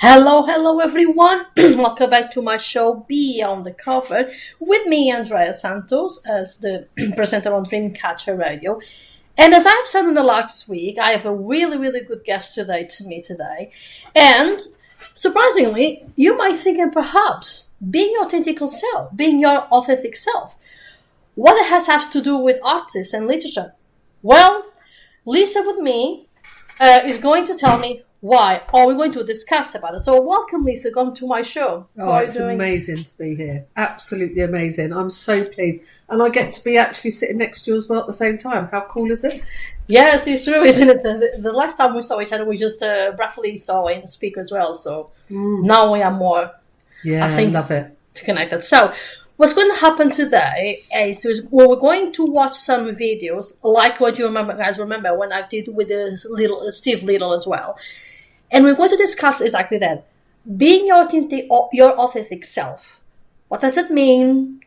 Hello everyone. Welcome back to my show Beyond the Cover with me, Andreia Santos, as the presenter on Dreamcatcher Radio. And as I've said in the last week, I have a really good guest today. And surprisingly, you might think and perhaps being your authentic self, what it has to do with artists and literature. Well, Lisa with me is going to tell me why, or we're going to discuss about it. So welcome, Lisa, come to my show. Oh, it's amazing to be here. Absolutely amazing. I'm so pleased. And I get to be actually sitting next to you as well at the same time. How cool is this? Yes, it's true, isn't it? The last time we saw each other, we just briefly saw and speak as well. So now we are more, I love it, connected. So what's going to happen today is we're going to watch some videos, like what you guys remember when I did with Steve Little as well. And we're going to discuss exactly that. Being your authentic self. What does it mean?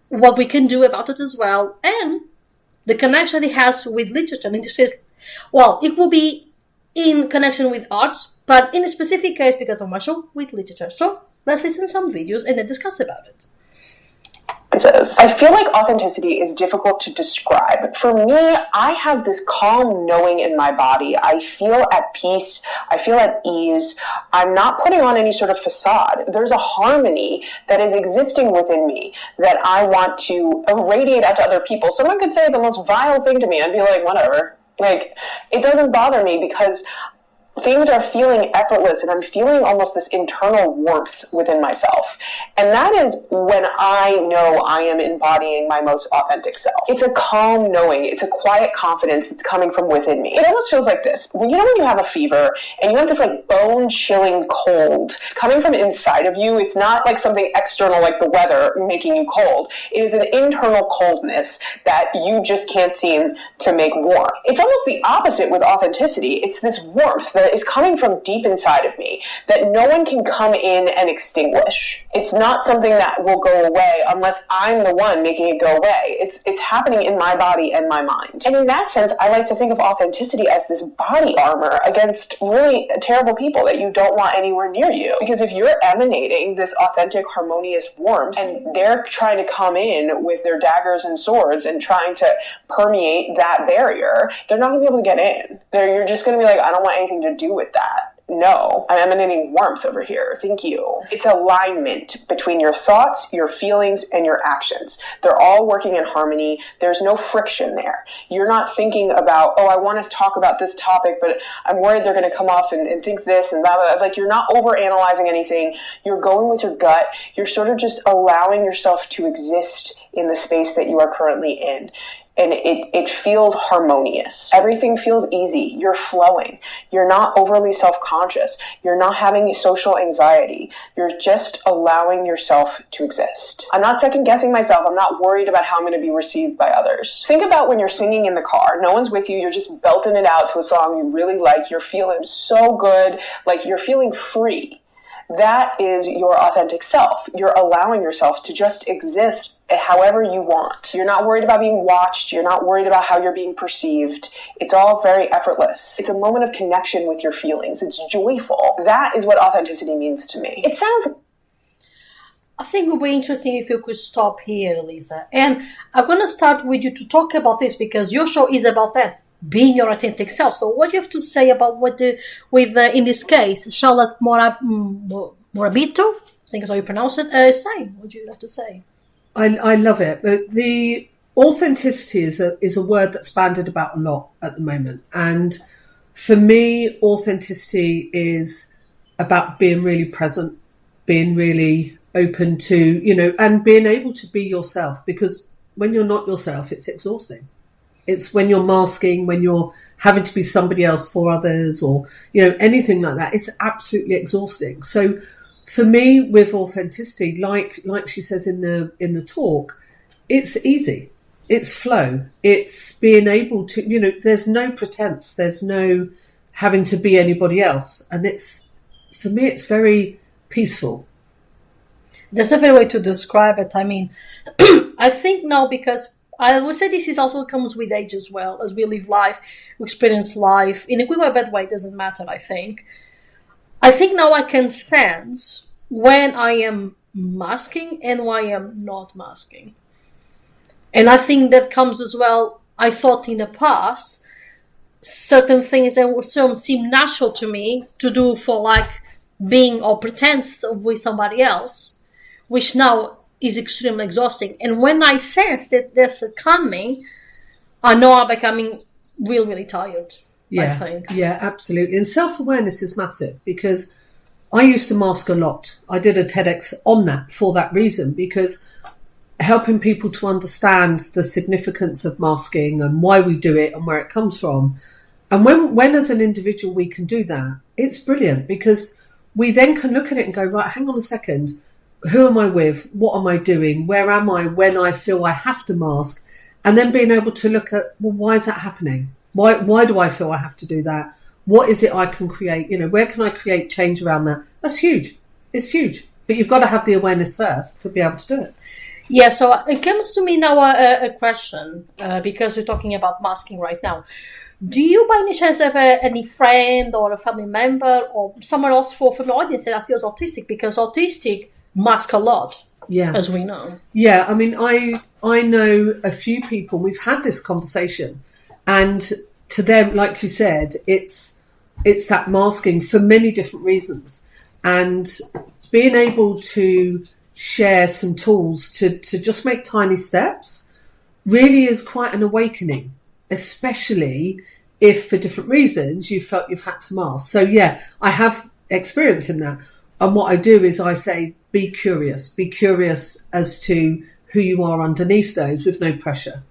What we can do about it as well. And the connection it has with literature. And it will be in connection with arts, but in a specific case, because of my show, with literature. So let's listen to some videos and then discuss about it. I feel like authenticity is difficult to describe. For me, I have this calm knowing in my body. I feel at peace. I feel at ease. I'm not putting on any sort of facade. There's a harmony that is existing within me that I want to radiate out to other people. Someone could say the most vile thing to me. I'd be like, whatever. Like, it doesn't bother me because things are feeling effortless and I'm feeling almost this internal warmth within myself. And that is when I know I am embodying my most authentic self. It's a calm knowing. It's a quiet confidence that's coming from within me. It almost feels like this. You know when you have a fever and you have this like bone-chilling cold. It's coming from inside of you. It's not like something external like the weather making you cold. It is an internal coldness that you just can't seem to make warm. It's almost the opposite with authenticity. It's this warmth that is coming from deep inside of me that no one can come in and extinguish. It's not something that will go away unless I'm the one making it go away. It's happening in my body and my mind. And in that sense, I like to think of authenticity as this body armor against really terrible people that you don't want anywhere near you. Because if you're emanating this authentic, harmonious warmth and they're trying to come in with their daggers and swords and trying to permeate that barrier, they're not going to be able to get in. You're just going to be like, I don't want anything to do with that. No, I'm emanating warmth over here. Thank you. It's alignment between your thoughts, your feelings, and your actions. They're all working in harmony. There's no friction there. You're not thinking about, I want to talk about this topic, but I'm worried they're going to come off and think this and that. Like, you're not overanalyzing anything. You're going with your gut. You're sort of just allowing yourself to exist in the space that you are currently in. And it feels harmonious. Everything feels easy. You're flowing. You're not overly self-conscious. You're not having social anxiety. You're just allowing yourself to exist. I'm not second-guessing myself. I'm not worried about how I'm going to be received by others. Think about when you're singing in the car. No one's with you. You're just belting it out to a song you really like. You're feeling so good. Like, you're feeling free. That is your authentic self. You're allowing yourself to just exist however you want. You're not worried about being watched. You're not worried about how you're being perceived. It's all very effortless. It's a moment of connection with your feelings. It's joyful. That is what authenticity means to me. I think it would be interesting if you could stop here, Lisa. And I'm going to start with you to talk about this because your show is about that. Being your authentic self. So what do you have to say about in this case, Charlotte Morabito, I think is how you pronounce it, saying? What would you like to say? I love it. But the authenticity is a word that's bandied about a lot at the moment. And for me, authenticity is about being really present, being really open to, and being able to be yourself. Because when you're not yourself, it's exhausting. It's when you're masking, when you're having to be somebody else for others or, anything like that. It's absolutely exhausting. So for me, with authenticity, like she says in the talk, it's easy. It's flow. It's being able to, there's no pretense. There's no having to be anybody else. And for me, it's very peaceful. There's a better way to describe it. I mean, I think now because I would say this is also comes with age as well. As we live life, we experience life in a good or bad way. It doesn't matter. I think I think now I can sense when I am masking and when I am not masking. And I think that comes as well, I thought in the past, certain things that would seem natural to me to do for like being or pretense with somebody else, which now is extremely exhausting. And when I sense that there's coming, I know I'm becoming really, really tired. Yeah, I think. Yeah, absolutely. And self-awareness is massive, because I used to mask a lot. I did a TEDx on that for that reason, because helping people to understand the significance of masking and why we do it and where it comes from. And when as an individual we can do that, it's brilliant, because we then can look at it and go, right, hang on a second, who am I with? What am I doing? Where am I when I feel I have to mask? And then being able to look at, well, why is that happening? Why do I feel I have to do that? What is it I can create? Where can I create change around that? That's huge. It's huge. But you've got to have the awareness first to be able to do it. Yeah, so it comes to me now a question, because we're talking about masking right now. Do you by any chance have any friend or a family member or someone else from the audience that is autistic? Because autistic mask a lot, as we know. Yeah, I mean, I know a few people, we've had this conversation, and to them, like you said, it's that masking for many different reasons. And being able to share some tools to just make tiny steps really is quite an awakening, especially if for different reasons you felt you've had to mask. So yeah, I have experience in that. And what I do is I say, be curious as to who you are underneath those, with no pressure.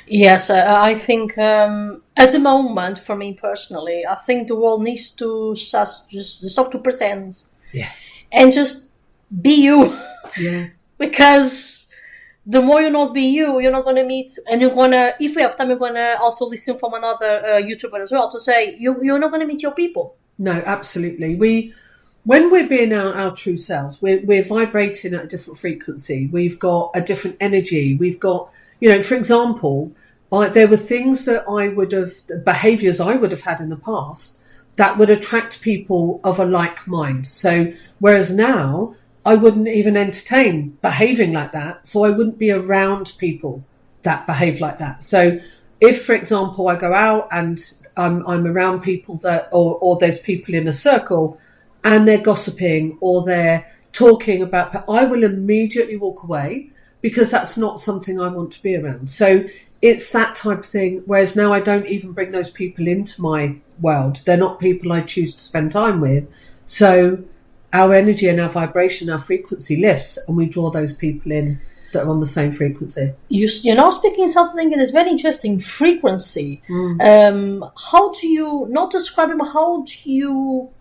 Yes, I think at the moment, for me personally, I think the world needs to just stop to pretend. Yeah. And just be you. Yeah. Because the more you not be you, you're not going to meet, and you're going to, if we have time, you're going to also listen from another YouTuber as well to say, you're not going to meet your people. No, absolutely. When we're being our true selves, we're vibrating at a different frequency. We've got a different energy. We've got, for example, there were things that behaviours I would have had in the past that would attract people of a like mind. So whereas now I wouldn't even entertain behaving like that. So I wouldn't be around people that behave like that. So if, for example, I go out and I'm around people that, or there's people in a circle and they're gossiping or they're talking about, I will immediately walk away, because that's not something I want to be around. So it's that type of thing. Whereas now I don't even bring those people into my world. They're not people I choose to spend time with. So our energy and our vibration, our frequency lifts, and we draw those people in that are on the same frequency. You're now speaking something that is very interesting, frequency. How do you, not describe them, how do you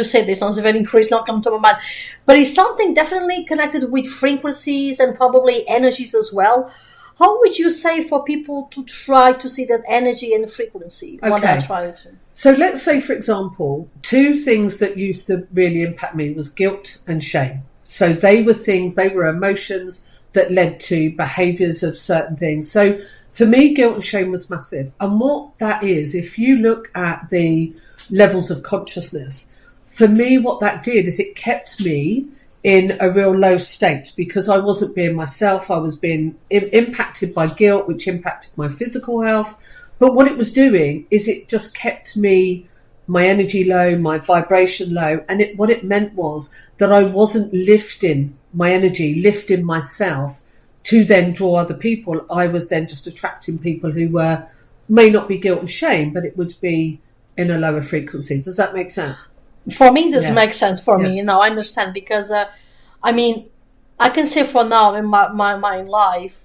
say this? Not a very increased, not come to my mind, but it's something definitely connected with frequencies and probably energies as well. How would you say for people to try to see that energy and frequency when they're trying to? So let's say, for example, two things that used to really impact me was guilt and shame. So they were emotions that led to behaviours of certain things. So for me, guilt and shame was massive. And what that is, if you look at the levels of consciousness, for me, what that did is it kept me in a real low state, because I wasn't being myself. I was being impacted by guilt, which impacted my physical health. But what it was doing is it just kept my energy low, my vibration low. And what it meant was that I wasn't lifting my energy, lifting myself to then draw other people. I was then just attracting people who may not be guilt and shame, but it would be in a lower frequency. Does that make sense? For me, this makes sense for me. I understand, because, I can say for now in my life,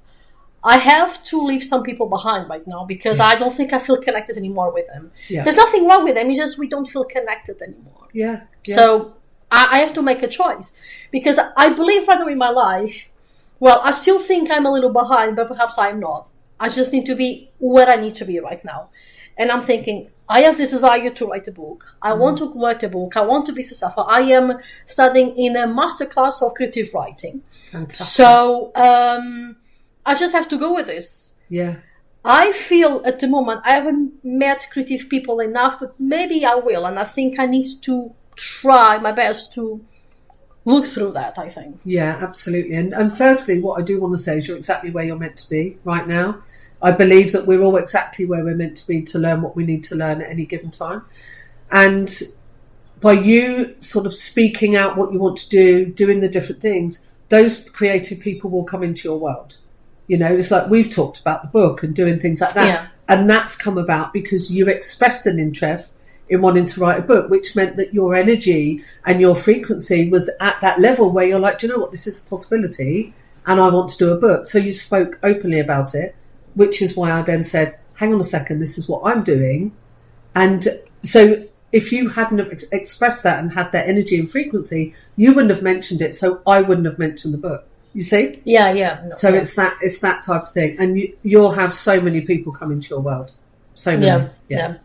I have to leave some people behind right now, because I don't think I feel connected anymore with them. Yeah. There's nothing wrong with them. It's just we don't feel connected anymore. Yeah. So I have to make a choice, because I believe right now in my life, well, I still think I'm a little behind, but perhaps I'm not. I just need to be where I need to be right now. And I'm thinking, I have this desire to write a book. I want to write a book. I want to be successful. I am studying in a masterclass of creative writing. Fantastic. So I just have to go with this. Yeah. I feel at the moment I haven't met creative people enough, but maybe I will, and I think I need to try my best to look through that, I think. Yeah, absolutely. And firstly, what I do want to say is you're exactly where you're meant to be right now. I believe that we're all exactly where we're meant to be to learn what we need to learn at any given time. And by you sort of speaking out what you want to do, doing the different things, those creative people will come into your world. You know, it's like we've talked about the book and doing things like that. Yeah. And that's come about because you expressed an interest in wanting to write a book, which meant that your energy and your frequency was at that level where you're like, do you know what, this is a possibility and I want to do a book. So you spoke openly about it, which is why I then said, hang on a second, this is what I'm doing. And so if you hadn't have expressed that and had that energy and frequency, you wouldn't have mentioned it. So I wouldn't have mentioned the book. You see? Yeah. No, so it's that type of thing. And you'll have so many people come into your world. So many. Yeah.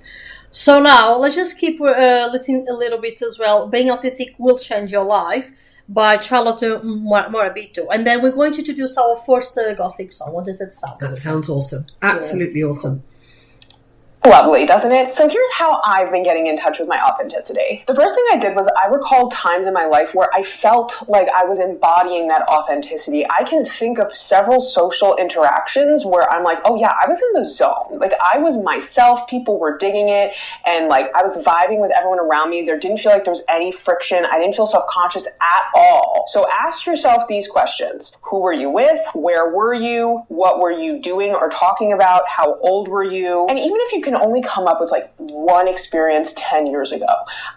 So now let's just keep listening a little bit as well. Being Authentic Will Change Your Life by Charlotte Morabito. And then we're going to introduce our first Gothic song. What does it sound like? That sounds awesome. Absolutely awesome. Lovely, doesn't it? So here's how I've been getting in touch with my authenticity. The first thing I did was I recalled times in my life where I felt like I was embodying that authenticity. I can think of several social interactions where I'm like, oh yeah, I was in the zone. Like I was myself, people were digging it, and like I was vibing with everyone around me. There didn't feel like there was any friction. I didn't feel self-conscious at all. So ask yourself these questions. Who were you with? Where were you? What were you doing or talking about? How old were you? And even if you can only come up with like one experience 10 years ago,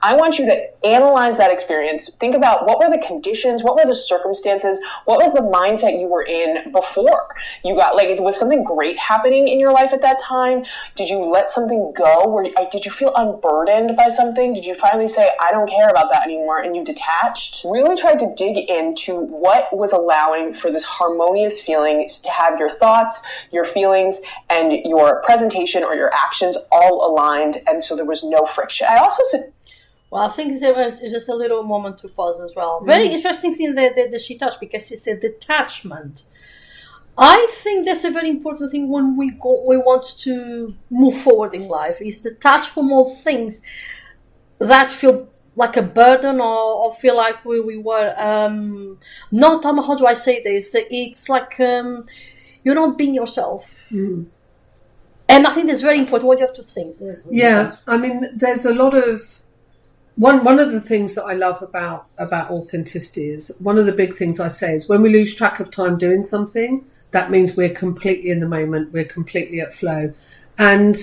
I want you to analyze that experience. Think about what were the conditions, what were the circumstances, what was the mindset you were in before you got, like, was something great happening in your life at that time? Did you let something go? Did you feel unburdened by something? Did you finally say, I don't care about that anymore, and you detached? Really tried to dig into what was allowing for this harmonious feeling to have your thoughts, your feelings, and your presentation or your actions all aligned, and so there was no friction. I also said, well, I think there was just a little moment to pause as well. Very interesting thing that she touched, because she said detachment. I think that's a very important thing when we want to move forward in life, is detach from all things that feel like a burden or feel like we were not, how do I say this? It's like you're not being yourself. And I think that's very important. What do you have to think? Yeah, I mean, there's a lot of... One of the things that I love about authenticity is, one of the big things I say is, when we lose track of time doing something, that means we're completely in the moment, we're completely at flow. And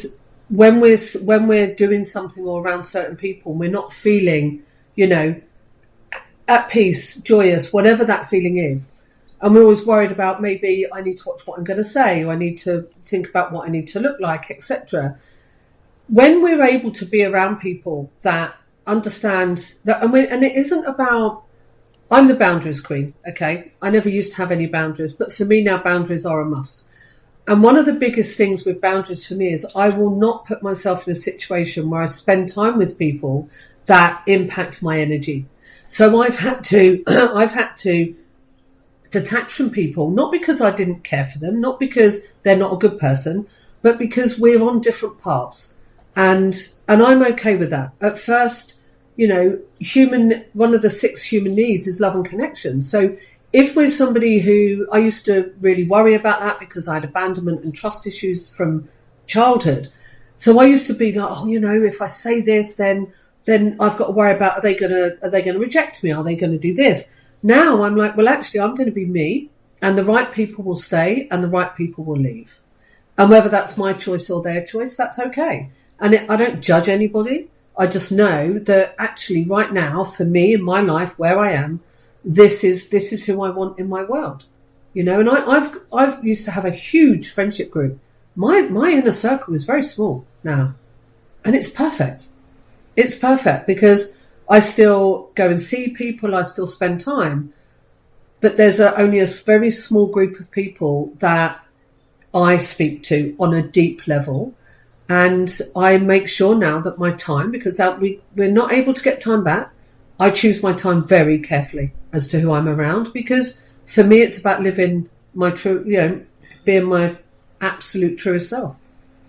when we're doing something or around certain people, we're not feeling, at peace, joyous, whatever that feeling is. And we're always worried about, maybe I need to watch what I'm going to say, or I need to think about what I need to look like, etc. When we're able to be around people that understand that, and it isn't about, I'm the boundaries queen, okay? I never used to have any boundaries, but for me now, boundaries are a must. And one of the biggest things with boundaries for me is, I will not put myself in a situation where I spend time with people that impact my energy. So I've had to detach from people, not because I didn't care for them, not because they're not a good person, but because we're on different paths. And I'm okay with that. At first, one of the 6 human needs is love and connection. So if we're somebody who, I used to really worry about that because I had abandonment and trust issues from childhood. So I used to be like, if I say this, then I've got to worry about, are they going to reject me? Are they going to do this? Now I'm like, well, actually, I'm going to be me, and the right people will stay and the right people will leave. And whether that's my choice or their choice, that's okay. And I don't judge anybody. I just know that actually right now, for me in my life, where I am, this is who I want in my world. And I've used to have a huge friendship group. My inner circle is very small now, and it's perfect. It's perfect because I still go and see people, I still spend time, but there's only a very small group of people that I speak to on a deep level. And I make sure now that my time, because we're not able to get time back, I choose my time very carefully as to who I'm around, because for me it's about living my true, being my absolute truest self.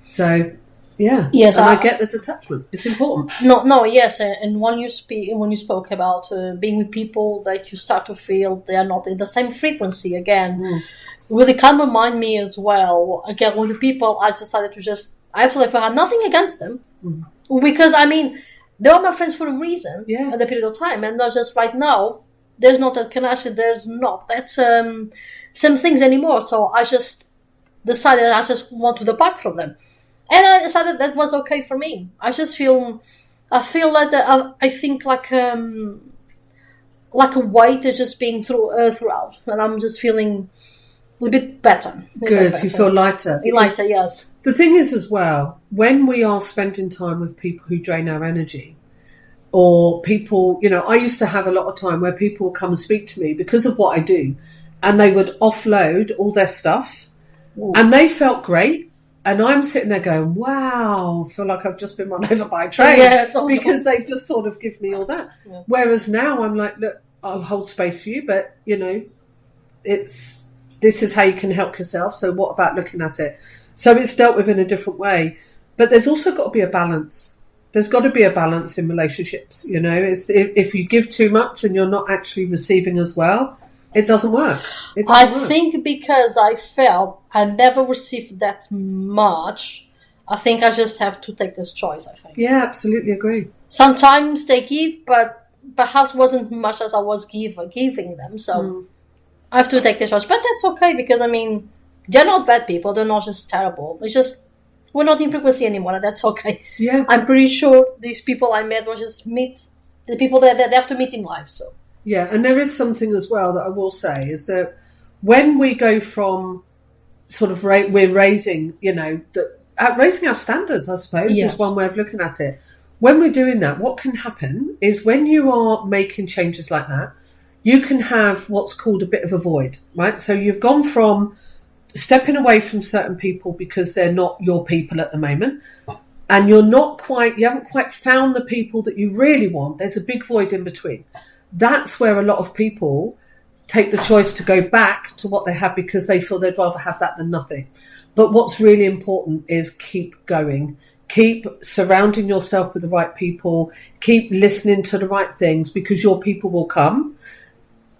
So, yeah. Yes, and I get the detachment. It's important. No, yes. And when you spoke about being with people that you start to feel they are not in the same frequency again, really kind of remind me as well. Again, with the people, I decided to I absolutely had nothing against them. Because, I mean, they were my friends for a reason at the period of time. And not just right now, there's not that connection. There's not that some things anymore. So I just decided I just want to depart from them. And I decided that was okay for me. I feel that I think like a weight is just being throughout. And I'm just feeling a little bit better. Good, you feel lighter. Lighter, yes. The thing is as well, when we are spending time with people who drain our energy, or people, I used to have a lot of time where people would come and speak to me because of what I do, and they would offload all their stuff, and they felt great, and I'm sitting there going, wow, I feel like I've just been run over by a train, because they just sort of give me all that. Yeah. Whereas now I'm like, look, I'll hold space for you, but, this is how you can help yourself, so what about looking at it? So it's dealt with in a different way. But there's also got to be a balance. There's got to be a balance in relationships, if you give too much and you're not actually receiving as well, it doesn't work. I think because I felt I never received that much, I think I just have to take this choice, I think. Yeah, absolutely agree. Sometimes they give, but perhaps wasn't much as I was giving them, so I have to take this choice. But that's okay, because, I mean, they're not bad people, they're not just terrible. It's just, we're not in frequency anymore, and that's okay. Yeah. I'm pretty sure these people I met were just the people that they have to meet in life, so. Yeah, and there is something as well that I will say, is that when we go from sort of, we're raising, raising our standards, I suppose, is one way of looking at it. When we're doing that, what can happen is when you are making changes like that, you can have what's called a bit of a void, right? So you've gone from stepping away from certain people because they're not your people at the moment, and you haven't quite found the people that you really want. There's a big void in between. That's where a lot of people take the choice to go back to what they had because they feel they'd rather have that than nothing. But what's really important is keep going. Keep surrounding yourself with the right people. Keep listening to the right things, because your people will come.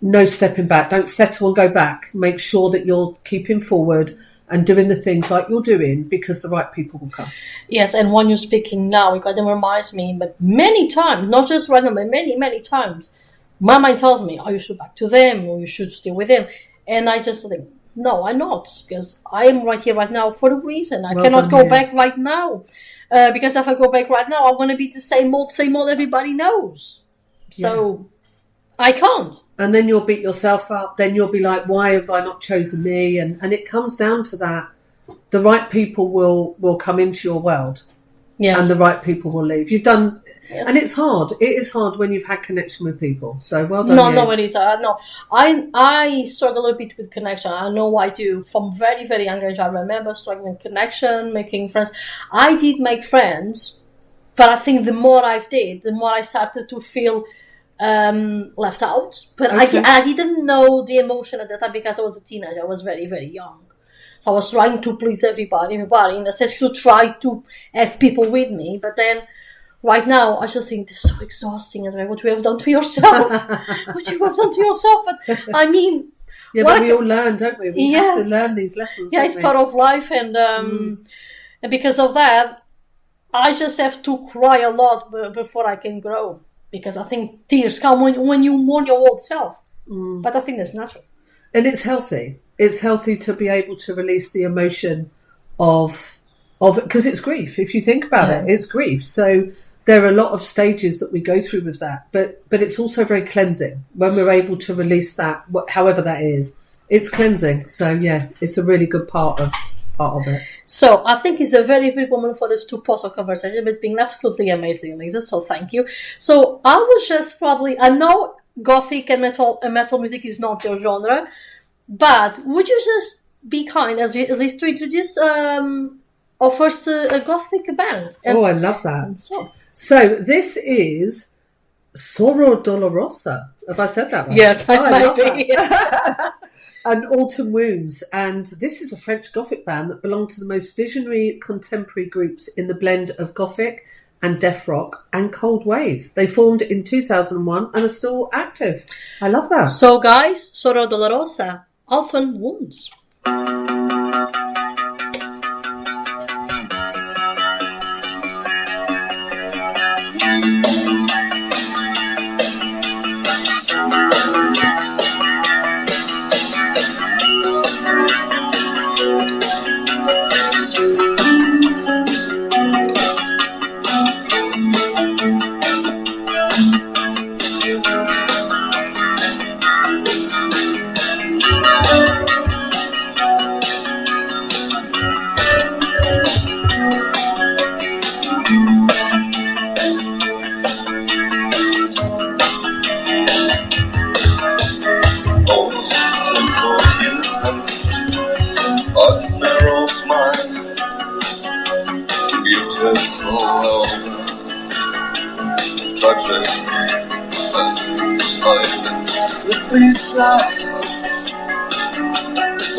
No stepping back. Don't settle and go back. Make sure that you're keeping forward and doing the things like you're doing, because the right people will come. Yes, and when you're speaking now, it kind of reminds me, but many times, not just right now, but many, many times, my mind tells me, oh, you should back to them, or you should stay with them. And I just think, no, I'm not, because I am right here, right now, for a reason. I cannot go back right now, because if I go back right now, I'm going to be the same old everybody knows. So I can't. And then you'll beat yourself up. Then you'll be like, why have I not chosen me? And it comes down to that. The right people will come into your world. Yes. And the right people will leave. You've done... Yes. And it's hard. It is hard when you've had connection with people. So well done. No, it is. No, I struggle a bit with connection. I know I do. From very, very young age, I remember struggling with connection, making friends. I did make friends, but I think the more I did, the more I started to feel left out. But okay. I didn't know the emotion at that time because I was a teenager. I was very, very young. So I was trying to please everybody in a sense, to try to have people with me. But then right now, I just think this is so exhausting, Andreia, what you have done to yourself. What you have done to yourself. But I mean... Yeah, but we all learn, don't we? We have to learn these lessons. Yeah, it's part of life. And because of that, I just have to cry a lot before I can grow. Because I think tears come when you mourn your old self. But I think that's natural. And it's healthy. It's healthy to be able to release the emotion of because it's grief. If you think about it, it's grief. So there are a lot of stages that we go through with that. But it's also very cleansing when we're able to release that, however that is. It's cleansing. So yeah, it's a really good part of it. So I think it's a very, very good moment for us to pause our conversation. It's been absolutely amazing, Lisa. So thank you. So I was just I know Gothic and metal music is not your genre, but would you just be kind at least to introduce our first a Gothic band? I love that. So this is Sorrow Dolorosa. Have I said that right? Yes, I love that. and Autumn Wounds. And this is a French Gothic band that belonged to the most visionary contemporary groups in the blend of Gothic and Death Rock and Cold Wave. They formed in 2001 and are still active. I love that. So guys, Soro Dolorosa, Autumn Wounds.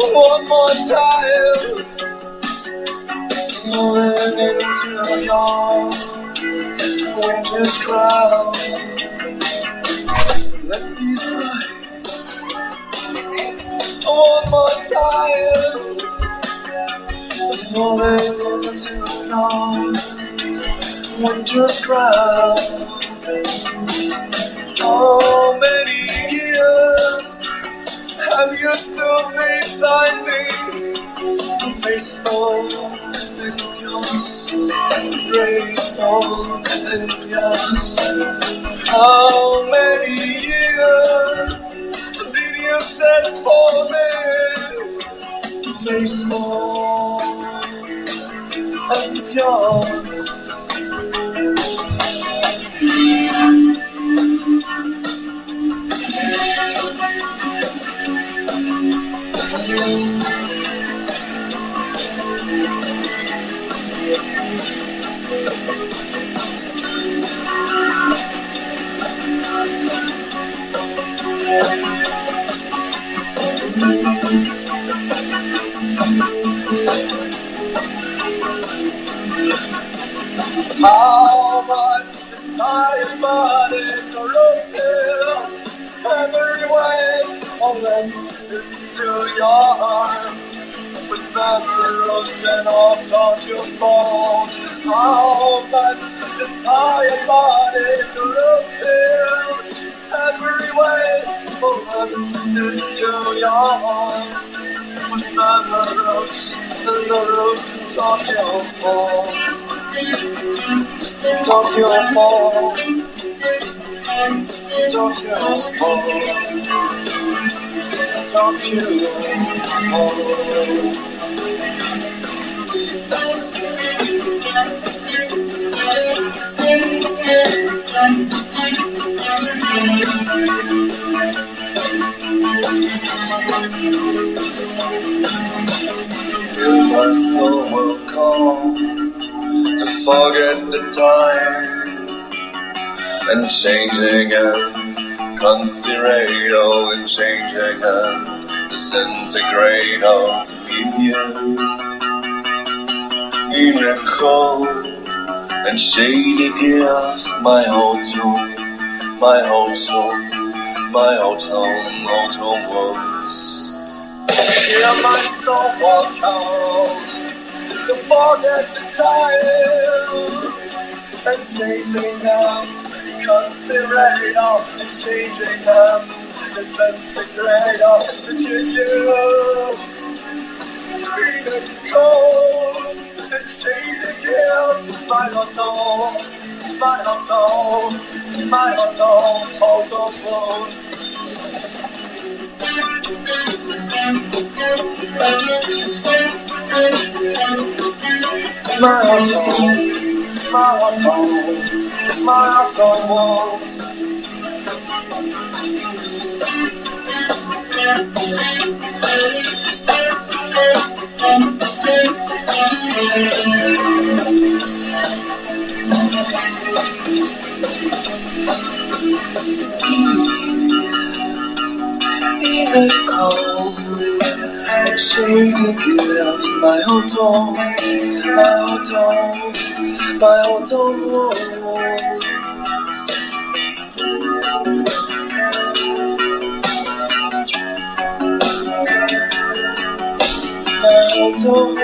One more time, falling into your winter's crowd. Let me slide. One more time, falling into your winter's crowd. How many years have you stood beside me? Face on Olympians, raised on Olympians. How many years did you stand for me? Face on Olympians. How much is my body corrupted? Every waste all left into your arms. With memories and all taught your faults. How much is my body corrupted? Every waste all left into your arms. With memories and the roots taught your faults. Taught your faults. Taught your faults. Taught you faults. You are so welcome to forget the time and changing and conspirado and changing and disintegrado to meet you in your cold and shady gift. My whole soul, my whole soul, my whole words. Hear my soul walk out to forget the time and changing them, conspirate and changing them, disintegrate to get you. Green and cold and shady gifts, my auto, my auto, my auto flows. My auto walls. In the cold and shady gifts. My old home, my old home, my old home. My old home.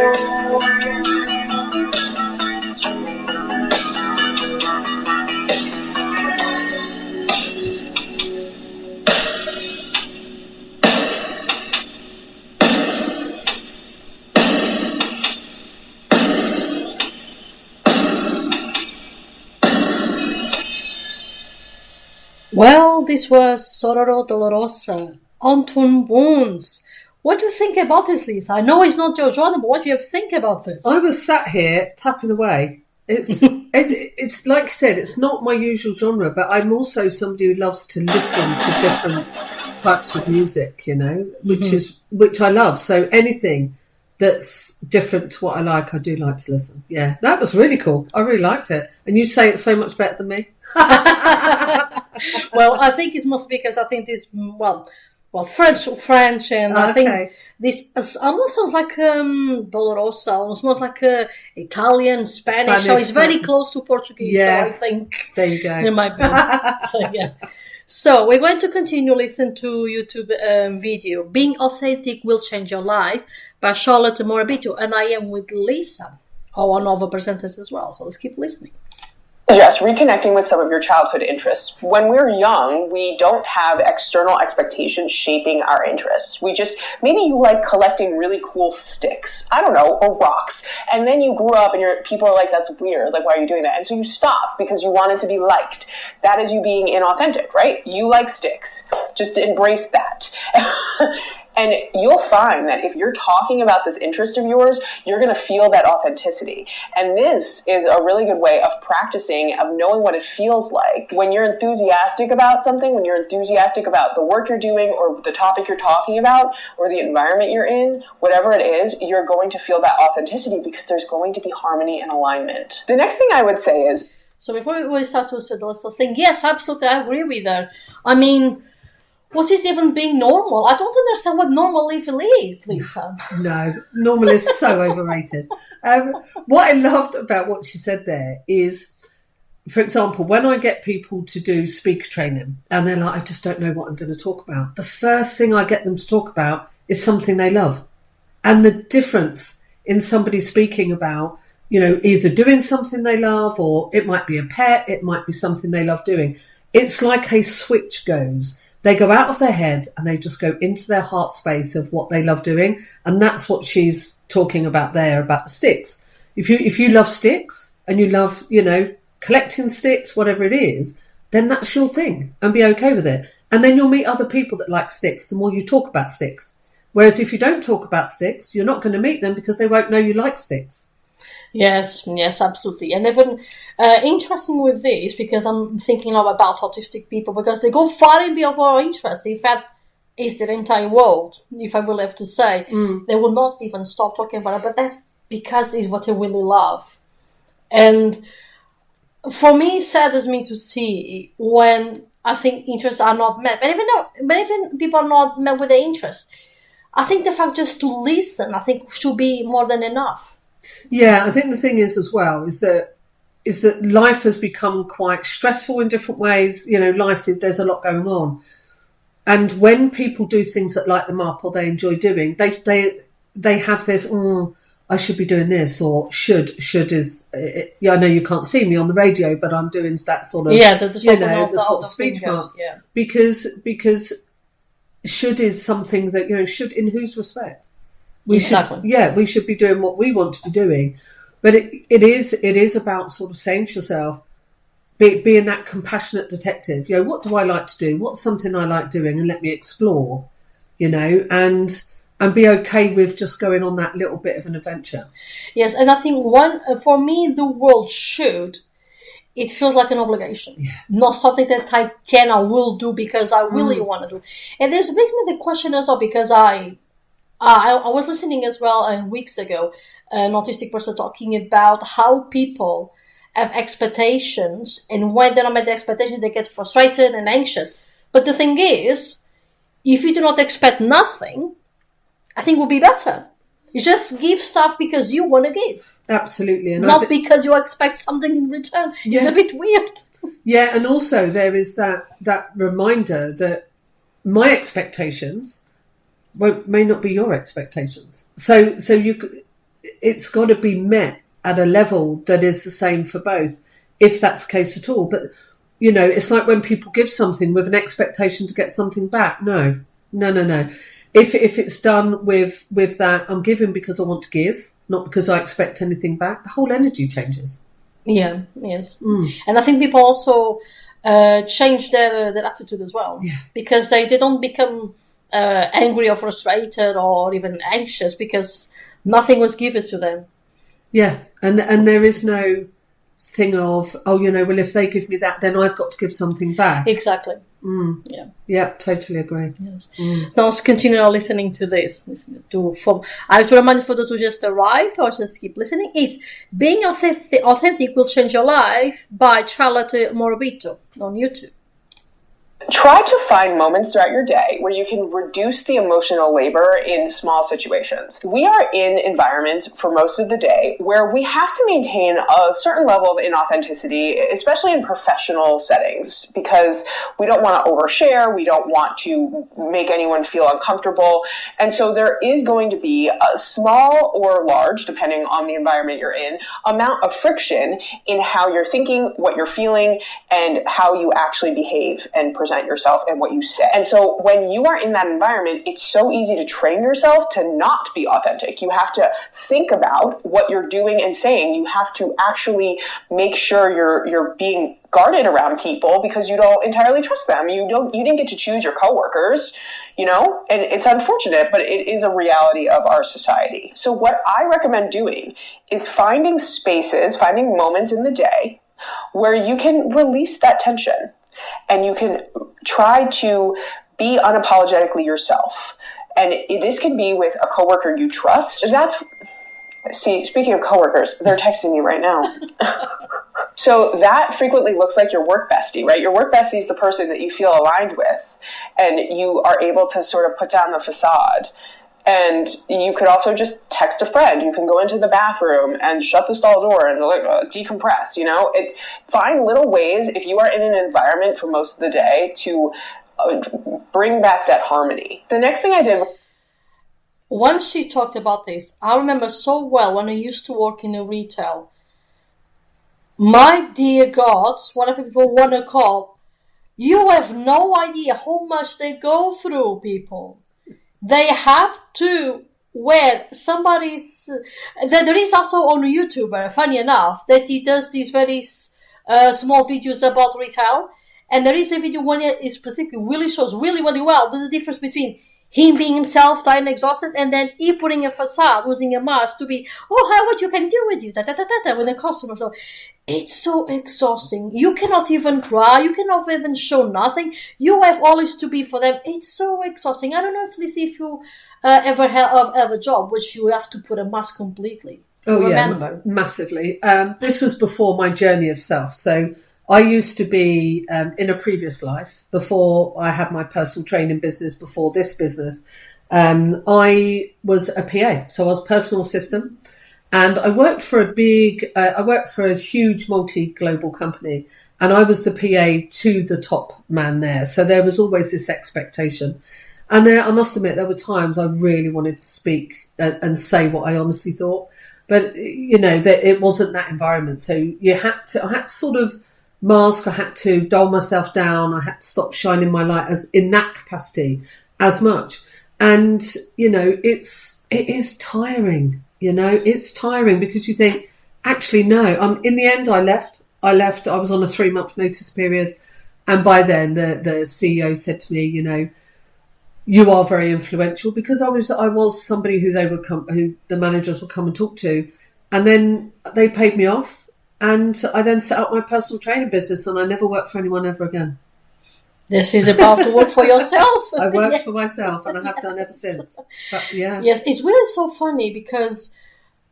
Well, this was Sororo Dolorosa, Anton Wounds. What do you think about this, Lisa? I know it's not your genre, but what do you think about this? I was sat here tapping away. It's it's like I said, it's not my usual genre, but I'm also somebody who loves to listen to different types of music, you know, which I love. So anything that's different to what I like, I do like to listen. Yeah, that was really cool. I really liked it. And you say it so much better than me. Well, I think it's mostly because I think this, well, French, and I think this almost sounds like Dolorosa, almost like Italian, Spanish, so it's very close to Portuguese, so I think there you go. There might be. So, yeah. So we're going to continue listen to YouTube video, Being Authentic Will Change Your Life by Charlotte Morabito, and I am with Lisa, our novel presenters as well, so let's keep listening. Yes, reconnecting with some of your childhood interests. When we're young, we don't have external expectations shaping our interests. Maybe you like collecting really cool sticks, I don't know, or rocks. And then you grew up and people are like, that's weird, like, why are you doing that? And so you stop because you wanted to be liked. That is you being inauthentic, right? You like sticks. Just embrace that. And you'll find that if you're talking about this interest of yours, you're going to feel that authenticity. And this is a really good way of practicing, of knowing what it feels like. When you're enthusiastic about something, when you're enthusiastic about the work you're doing or the topic you're talking about or the environment you're in, whatever it is, you're going to feel that authenticity because there's going to be harmony and alignment. The next thing I would say is... So before we start to say the little thing, yes, absolutely, I agree with her. I mean... What is even being normal? I don't understand what normal even is, Lisa. No, normal is so overrated. What I loved about what she said there is, for example, when I get people to do speaker training and they're like, I just don't know what I'm going to talk about. The first thing I get them to talk about is something they love. And the difference in somebody speaking about, you know, either doing something they love, or it might be a pet, it might be something they love doing. It's like a switch goes. They go out of their head and they just go into their heart space of what they love doing. And that's what she's talking about there, about the sticks. If you love sticks and you love, you know, collecting sticks, whatever it is, then that's your thing, and be okay with it. And then you'll meet other people that like sticks the more you talk about sticks. Whereas if you don't talk about sticks, you're not going to meet them because they won't know you like sticks. Yes, absolutely. And even interesting with this, because I'm thinking now about autistic people, because they go far beyond our interests. In fact, it's the entire world, if I will have to say. They will not even stop talking about it, but that's because it's what they really love. And for me, it saddens me to see when I think interests are not met. But even people are not met with their interests, I think the fact just to listen, I think, should be more than enough. Yeah, I think the thing is as well is that life has become quite stressful in different ways. You know, there's a lot going on, and when people do things that light them up or they enjoy doing, they have this. I should be doing this, or should is. Yeah, I know you can't see me on the radio, but I'm doing that sort of the sort of speech mark. Yeah, because should is something that, you know, should in whose respect. We should be doing what we want to be doing, but it is about sort of saying to yourself, being that compassionate detective. You know, what do I like to do? What's something I like doing, and let me explore. You know, and be okay with just going on that little bit of an adventure. Yes, and I think for me, the world should. It feels like an obligation, not something that I can or will do because I really want to do. And this brings me the question as well, because I was listening as well weeks ago, an autistic person talking about how people have expectations, and when they don't meet the expectations, they get frustrated and anxious. But the thing is, if you do not expect nothing, I think would be better. You just give stuff because you want to give. Absolutely. And not because you expect something in return. It's a bit weird. Yeah, and also there is that reminder that my expectations may not be your expectations. So it's got to be met at a level that is the same for both, if that's the case at all. But, it's like when people give something with an expectation to get something back. No. If it's done with that, I'm giving because I want to give, not because I expect anything back, the whole energy changes. Yeah, yes. And I think people also change their attitude as well. Yeah. Because they don't become angry or frustrated or even anxious because nothing was given to them. Yeah, and there is no thing of, well, if they give me that, then I've got to give something back. Exactly. Yeah, totally agree. Yes. Now let's continue listening to this. I have to remind you, for those who just arrived or just keep listening, it's Being Authentic Will Change Your Life by Charlotte Morabito on YouTube. Try to find moments throughout your day where you can reduce the emotional labor in small situations. We are in environments for most of the day where we have to maintain a certain level of inauthenticity, especially in professional settings, because we don't want to overshare, we don't want to make anyone feel uncomfortable. And so there is going to be a small or large, depending on the environment you're in, amount of friction in how you're thinking, what you're feeling, and how you actually behave and present yourself and what you say. And so when you are in that environment, it's so easy to train yourself to not be authentic. You have to think about what you're doing and saying. You have to actually make sure you're being guarded around people because you don't entirely trust them. You didn't get to choose your coworkers, and it's unfortunate, but it is a reality of our society. So what I recommend doing is finding moments in the day where you can release that tension. And you can try to be unapologetically yourself. And this can be with a coworker you trust. Speaking of coworkers, they're texting me right now. So that frequently looks like your work bestie, right? Your work bestie is the person that you feel aligned with, and you are able to sort of put down the facade. And you could also just text a friend. You can go into the bathroom and shut the stall door and decompress, Find little ways, if you are in an environment for most of the day, to bring back that harmony. The next thing I did... Once she talked about this, I remember so well when I used to work in a retail. My dear gods, whatever people want to call, you have no idea how much they go through, people. They have to wear somebody's... There is also on a YouTuber, funny enough, that he does these very small videos about retail. And there is a video when it specifically really shows really, really well the difference between him being himself, tired and exhausted, and then he putting a facade, using a mask to be, what you can do with you, with a customer. So it's so exhausting. You cannot even cry. You cannot even show nothing. You have always to be for them. It's so exhausting. I don't know if you ever have a job which you have to put a mask completely. Yeah, massively. This was before my journey of self. So I used to be, in a previous life, before I had my personal training business, before this business, I was a PA. So I was personal assistant. And I worked for a huge multi-global company, and I was the PA to the top man there. So there was always this expectation. And I must admit, there were times I really wanted to speak and say what I honestly thought. But, it wasn't that environment. So I had to sort of mask, I had to dull myself down, I had to stop shining my light as in that capacity as much. And, it is tiring. It's tiring because you think, actually, no. In the end, I left. I was on a 3-month notice period. And by then, the CEO said to me, you are very influential, because I was somebody who who the managers would come and talk to. And then they paid me off. And I then set up my personal training business, and I never worked for anyone ever again. This is about to work for yourself. I worked for myself, and I have done ever since. But, yeah. Yes, it's really so funny because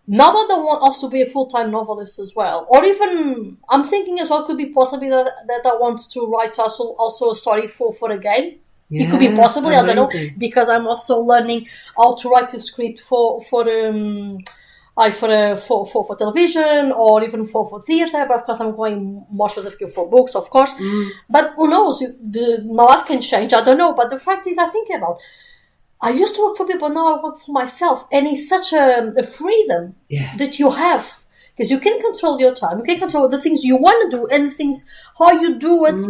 now that I want us to be a full-time novelist as well, or even I'm thinking as well, could be possibly that I want to write also a story for a game. It could be possibly, I don't know, amazing. because I'm also learning how to write a script for television or even for theatre, but of course I'm going more specifically for books, of course. But who knows? My life can change. I don't know. But the fact is, I think about. I used to work for people. Now I work for myself, and it's such a freedom that you have because you can control your time. You can control the things you want to do and the things how you do it.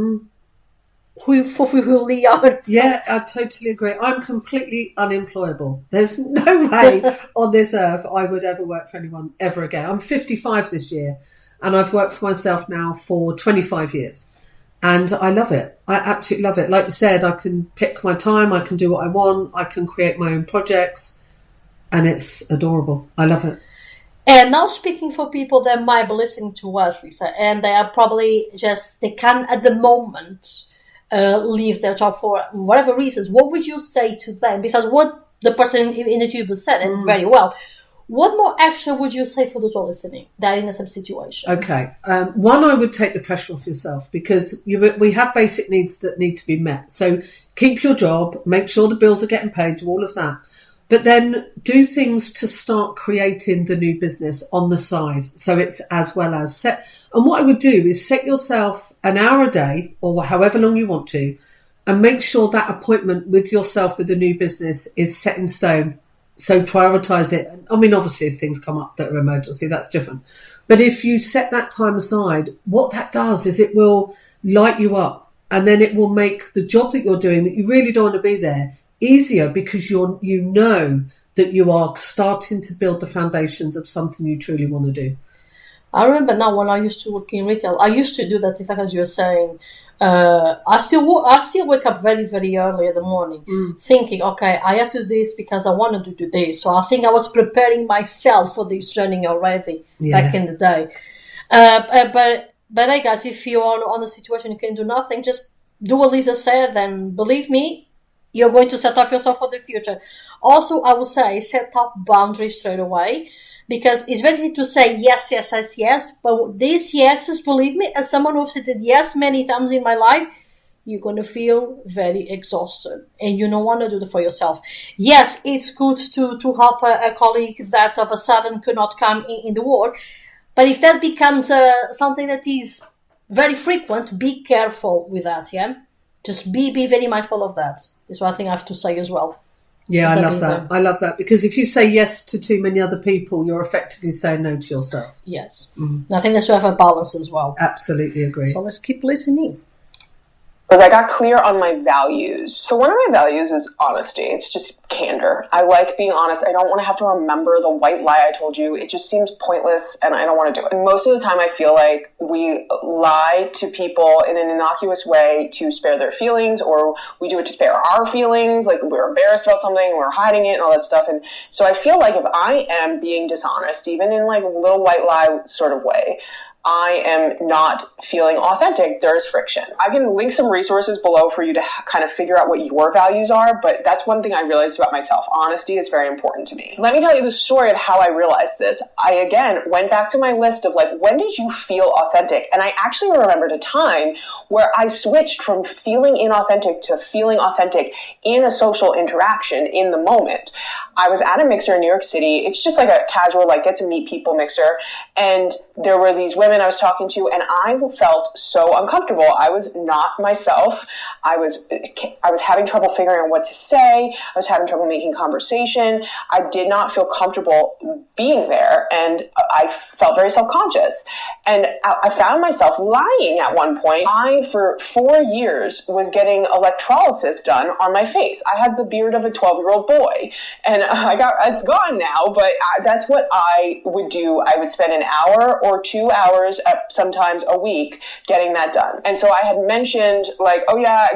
Who really are. So. Yeah, I totally agree. I'm completely unemployable. There's no way on this earth I would ever work for anyone ever again. I'm 55 this year, and I've worked for myself now for 25 years. And I love it. I absolutely love it. Like you said, I can pick my time. I can do what I want. I can create my own projects. And it's adorable. I love it. And now speaking for people that might be listening to us, Lisa, and they are probably they can at the moment leave their job for whatever reasons, what would you say to them? Besides what the person in the tube said, and very well, what more action would you say for those who are listening that are in the same situation? Okay. One, I would take the pressure off yourself because we have basic needs that need to be met. So keep your job, make sure the bills are getting paid, do all of that. But then do things to start creating the new business on the side. So it's as well as set. And what I would do is set yourself an hour a day or however long you want to, and make sure that appointment with yourself with the new business is set in stone. So prioritise it. I mean, obviously, if things come up that are emergency, that's different. But if you set that time aside, what that does is it will light you up, and then it will make the job that you're doing that you really don't want to be there easier because you know that you are starting to build the foundations of something you truly want to do. I remember now when I used to work in retail, I used to do that exactly as you were saying. I still wake up very, very early in the morning thinking, okay, I have to do this because I wanted to do this. So I think I was preparing myself for this journey already back in the day. But hey guys, if you're on a situation you can do nothing, just do what Lisa said, and believe me, you're going to set up yourself for the future. Also, I would say set up boundaries straight away. Because it's very easy to say yes, but these yeses, believe me, as someone who's said yes many times in my life, you're going to feel very exhausted and you don't want to do it for yourself. Yes, it's good to help a colleague that of a sudden could not come in the war, but if that becomes something that is very frequent, be careful with that, yeah? Just be very mindful of that. Is one thing I have to say as well. Yeah, I love that. I love that because if you say yes to too many other people, you're effectively saying no to yourself. Yes. I think there should have a balance as well. Absolutely agree. So let's keep listening. Because I got clear on my values. So one of my values is honesty. It's just candor. I like being honest. I don't want to have to remember the white lie I told you. It just seems pointless and I don't want to do it. And most of the time I feel like we lie to people in an innocuous way to spare their feelings, or we do it to spare our feelings. Like we're embarrassed about something, we're hiding it and all that stuff. And so I feel like if I am being dishonest, even in like a little white lie sort of way, I am not feeling authentic. There's friction. I can link some resources below for you to kind of figure out what your values are, but that's one thing I realized about myself. Honesty is very important to me. Let me tell you the story of how I realized this. I, again, went back to my list of like, when did you feel authentic? And I actually remembered a time where I switched from feeling inauthentic to feeling authentic in a social interaction in the moment. I was at a mixer in New York City. It's just like a casual, like, get to meet people mixer. And there were these women I was talking to, and I felt so uncomfortable. I was not myself. I was having trouble figuring out what to say. I was having trouble making conversation. I did not feel comfortable being there, and I felt very self-conscious. And I found myself lying at one point. I, for 4 years, was getting electrolysis done on my face. I had the beard of a 12-year-old boy, and it's gone now, but that's what I would do. I would spend an hour or 2 hours, sometimes a week, getting that done. And so I had mentioned, like, oh yeah,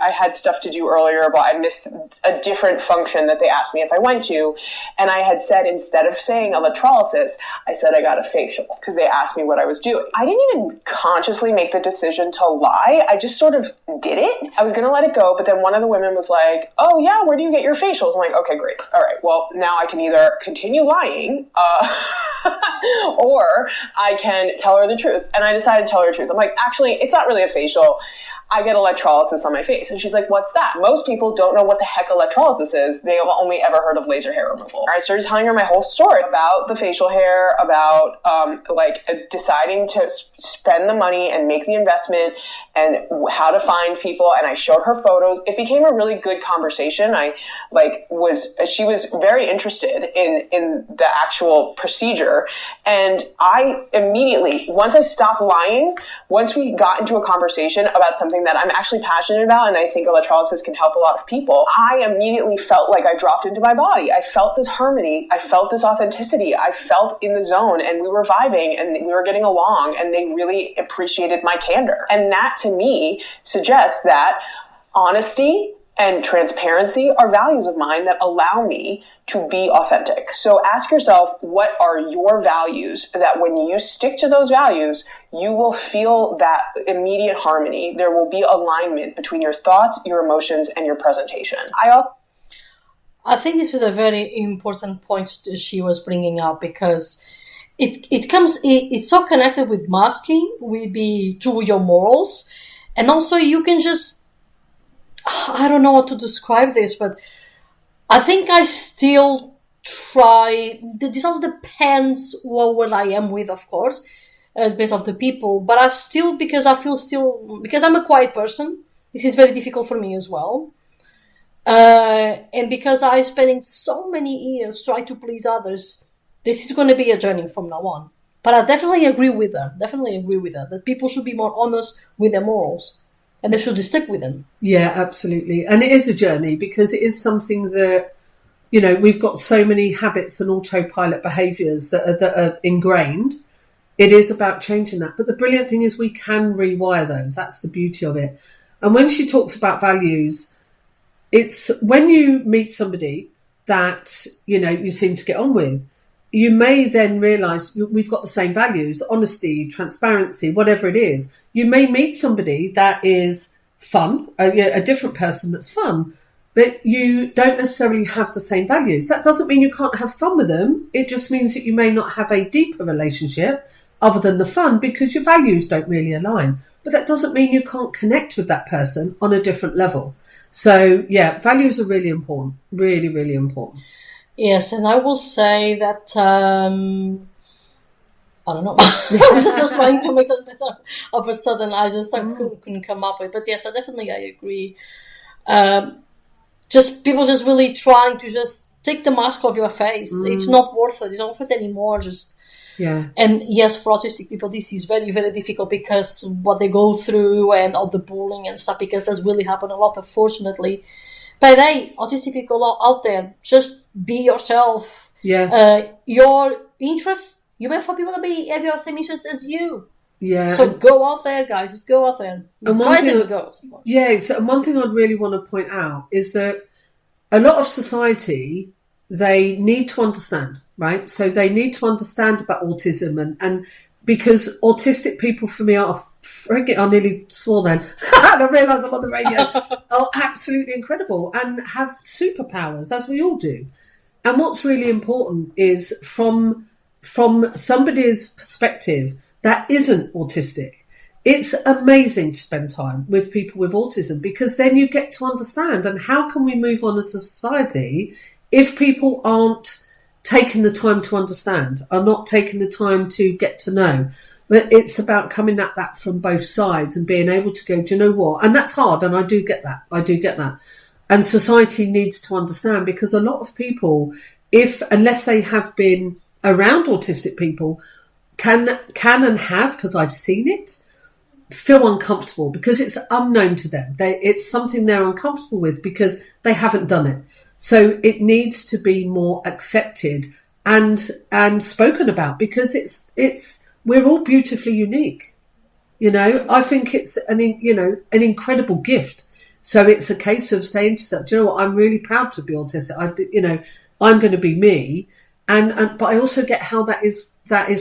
I had stuff to do earlier, but I missed a different function that they asked me if I went to. And I had said, instead of saying electrolysis, I said I got a facial because they asked me what I was doing. I didn't even consciously make the decision to lie. I just sort of did it. I was going to let it go, but then one of the women was like, oh yeah, where do you get your facials? I'm like, okay, great. All right, well, now I can either continue lying or I can tell her the truth. And I decided to tell her the truth. I'm like, actually, it's not really a facial. I get electrolysis on my face. And she's like, what's that? Most people don't know what the heck electrolysis is. They have only ever heard of laser hair removal. I started telling her my whole story about the facial hair, about deciding to spend the money and make the investment and how to find people. And I showed her photos. It became a really good conversation. She was very interested in the actual procedure. And I immediately, once I stopped lying, once we got into a conversation about something that I'm actually passionate about, and I think electrolysis can help a lot of people, I immediately felt like I dropped into my body. I felt this harmony. I felt this authenticity. I felt in the zone, and we were vibing and we were getting along, and they really appreciated my candor. And that to me suggests that honesty and transparency are values of mine that allow me to be authentic. So ask yourself, what are your values that when you stick to those values, you will feel that immediate harmony. There will be alignment between your thoughts, your emotions, and your presentation. I think this is a very important point that she was bringing up, because it's so connected with masking, to your morals, and also you can just, I don't know how to describe this, but I think I still try. This also depends what I am with, of course, based off the people. But I still, because I'm a quiet person, this is very difficult for me as well. And because I'm spending so many years trying to please others, this is going to be a journey from now on. But I definitely agree with her. That people should be more honest with their morals. And they should stick with them. Yeah, absolutely. And it is a journey, because it is something that, we've got so many habits and autopilot behaviours that are ingrained. It is about changing that. But the brilliant thing is we can rewire those. That's the beauty of it. And when she talks about values, it's when you meet somebody that, you seem to get on with, you may then realise we've got the same values, honesty, transparency, whatever it is. You may meet somebody that is fun, a different person that's fun, but you don't necessarily have the same values. That doesn't mean you can't have fun with them. It just means that you may not have a deeper relationship other than the fun, because your values don't really align. But that doesn't mean you can't connect with that person on a different level. So, yeah, values are really important, really, really important. Yes, and I will say that, I don't know, I was just trying to make something better. All of a sudden, I just couldn't come up with. But yes, I agree. People just really trying to just take the mask off your face. It's not worth it. It's not worth it anymore. And yes, for autistic people, this is very, very difficult, because what they go through and all the bullying and stuff, because that's really happened a lot, unfortunately. But hey, autistic people are out there. Just be yourself. Yeah. Your interests, you may for people that have your same interests as you. Yeah. So go out there, guys. Just go out there. And one thing I'd really want to point out is that a lot of society, they need to understand, right? So they need to understand about autism, and because autistic people for me are I nearly swore then, and I realised I'm on the radio, are absolutely incredible and have superpowers, as we all do. And what's really important is from somebody's perspective that isn't autistic, it's amazing to spend time with people with autism, because then you get to understand. And how can we move on as a society if people aren't taking the time to understand, are not taking the time to get to know? But it's about coming at that from both sides and being able to go, do you know what? And that's hard, and I do get that. And society needs to understand, because a lot of people, unless they have been around autistic people, can and have, because I've seen it, feel uncomfortable because it's unknown to them. It's something they're uncomfortable with because they haven't done it. So it needs to be more accepted and spoken about, because we're all beautifully unique. I think it's an incredible gift. So it's a case of saying to yourself, do you know what? I'm really proud to be autistic. I'm going to be me. But I also get how that is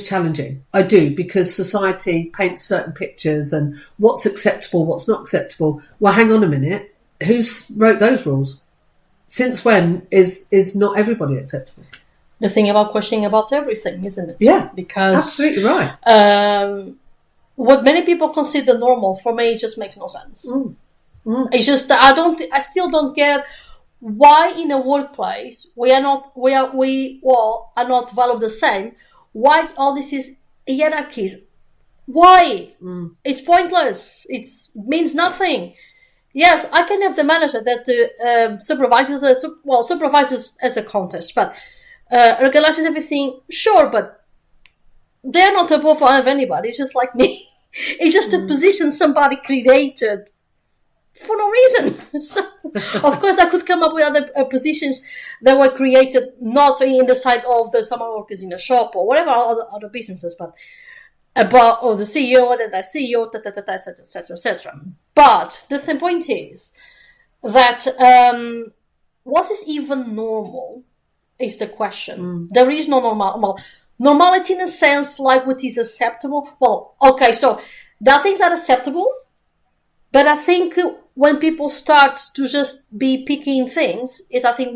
challenging. I do, because society paints certain pictures and what's acceptable, what's not acceptable. Well, hang on a minute. Who's wrote those rules? Since when is not everybody acceptable? The thing about questioning about everything, isn't it? Yeah, because absolutely right. what many people consider normal, for me, it just makes no sense. It's just, I still don't get why in a workplace we all are not valued the same. Why all this is hierarchies? Why? It's pointless. It means nothing. Yes, I can have the manager that supervises as a contest, but regulations everything. Sure, but they're not above anybody. It's just like me. It's just a position somebody created for no reason. So, of course, I could come up with other positions that were created not in the side of the summer workers in a shop or whatever other businesses, but or the CEO, and then the CEO, etc., etc. But the point is that what is even normal is the question. There is no normal. Normality in a sense, like what is acceptable. Well, okay, so there are things that are acceptable, but I think when people start to just be picking things, it's I think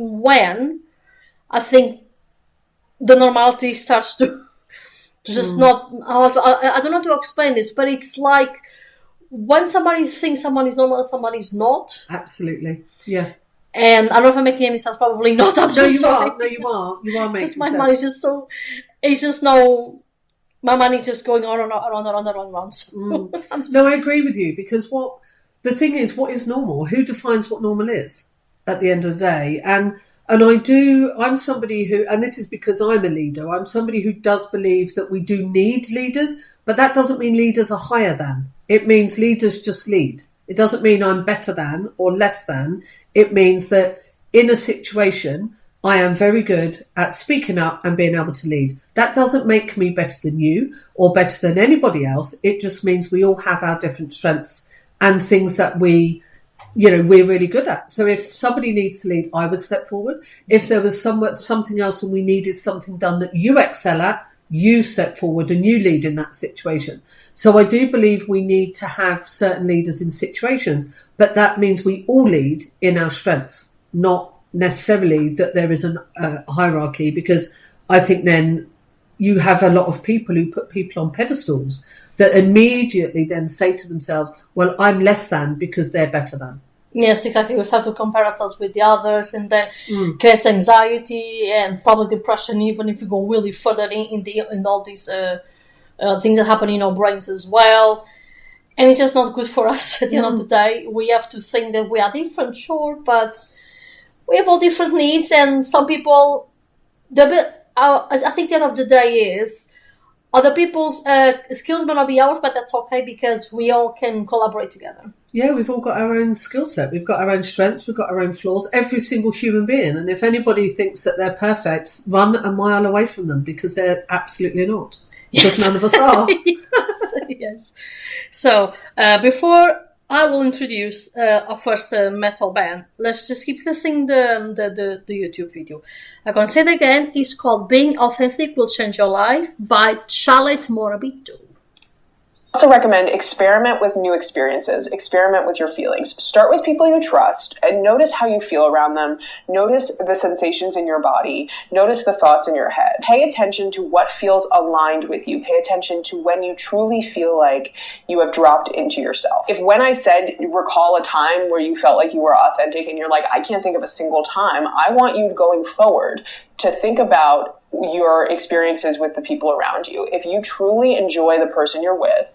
the normality starts to just not. I don't know how to explain this, but it's like when somebody thinks someone is normal and somebody is not. Absolutely, yeah. And I don't know if I'm making any sense. Probably not. I'm so sorry. No, you are. You are making sense. My mind is just so. It's just no. My mind is just going on and on. So No, I agree with you because the thing is, what is normal? Who defines what normal is at the end of the day? And I'm somebody who, and this is because I'm a leader, I'm somebody who does believe that we do need leaders, but that doesn't mean leaders are higher than. It means leaders just lead. It doesn't mean I'm better than or less than. It means that in a situation, I am very good at speaking up and being able to lead. That doesn't make me better than you or better than anybody else. It just means we all have our different strengths and things that we're really good at. So if somebody needs to lead, I would step forward. If there was something else and we needed something done that you excel at, you step forward and you lead in that situation. So I do believe we need to have certain leaders in situations, but that means we all lead in our strengths, not necessarily that there is a hierarchy, because I think then you have a lot of people who put people on pedestals that immediately then say to themselves, well, I'm less than because they're better than. Yes, exactly. We start to compare ourselves with the others, and then creates anxiety and probably depression, even if we go really further in all these things that happen in our brains as well. And it's just not good for us at the end of the day. We have to think that we are different, sure, but we have all different needs, and some people, I think the end of the day is, other people's skills may not be ours, but that's okay because we all can collaborate together. Yeah, we've all got our own skill set. We've got our own strengths. We've got our own flaws. Every single human being. And if anybody thinks that they're perfect, run a mile away from them because they're absolutely not. Because none of us are. Yes. So before I will introduce our first metal band, let's just keep listening the YouTube video. I'm going to say it again. It's called Being Authentic Will Change Your Life by Charlotte Morabito. I also recommend experiment with new experiences, experiment with your feelings. Start with people you trust and notice how you feel around them. Notice the sensations in your body. Notice the thoughts in your head. Pay attention to what feels aligned with you. Pay attention to when you truly feel like you have dropped into yourself. If when I said recall a time where you felt like you were authentic and you're like, I can't think of a single time, I want you going forward to think about your experiences with the people around you. If you truly enjoy the person you're with,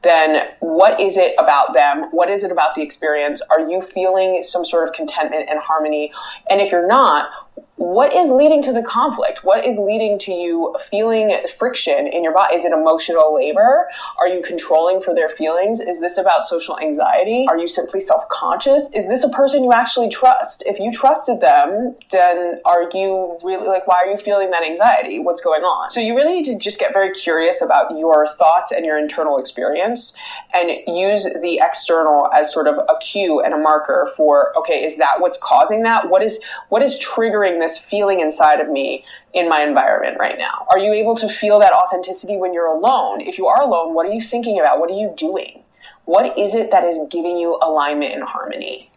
then what is it about them? What is it about the experience? Are you feeling some sort of contentment and harmony? And if you're not, what is leading to the conflict? What is leading to you feeling friction in your body? Is it emotional labor? Are you controlling for their feelings? Is this about social anxiety? Are you simply self-conscious? Is this a person you actually trust? If you trusted them, then are you really, why are you feeling that anxiety? What's going on? So you really need to just get very curious about your thoughts and your internal experience and use the external as sort of a cue and a marker for, okay, is that what's causing that? What is triggering this feeling inside of me in my environment right now? Are you able to feel that authenticity when you're alone? If you are alone, what are you thinking about? What are you doing? What is it that is giving you alignment and harmony?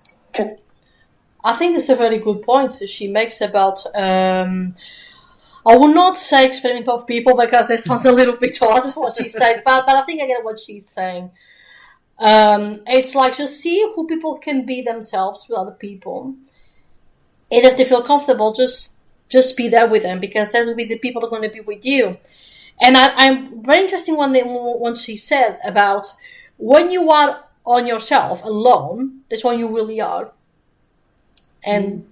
I think it's a very good point she makes about I will not say experiment of people because it sounds a little bit odd what she says, but I think I get what she's saying. It's like just see who people can be themselves with other people, and if they feel comfortable, just be there with them, because that will be the people that are going to be with you. And I'm very interesting when she said about when you are on yourself alone, that's when you really are. And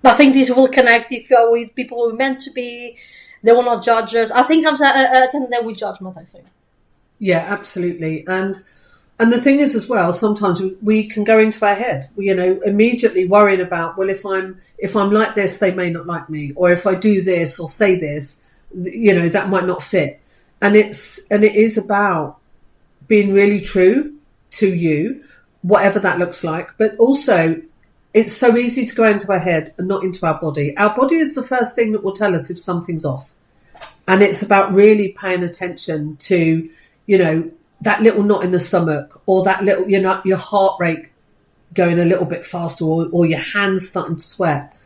I think this will connect if you are with people who are meant to be. They will not judge us. I think comes a tendency with judgment, I think. Yeah, absolutely. And the thing is as well, sometimes we can go into our head, immediately worrying about, well, if I'm like this, they may not like me, or if I do this or say this, that might not fit. And it is about being really true to you, whatever that looks like. But also, it's so easy to go into our head and not into our body. Our body is the first thing that will tell us if something's off. And it's about really paying attention to, that little knot in the stomach, or that little, your heart rate going a little bit faster, or your hands starting to sweat.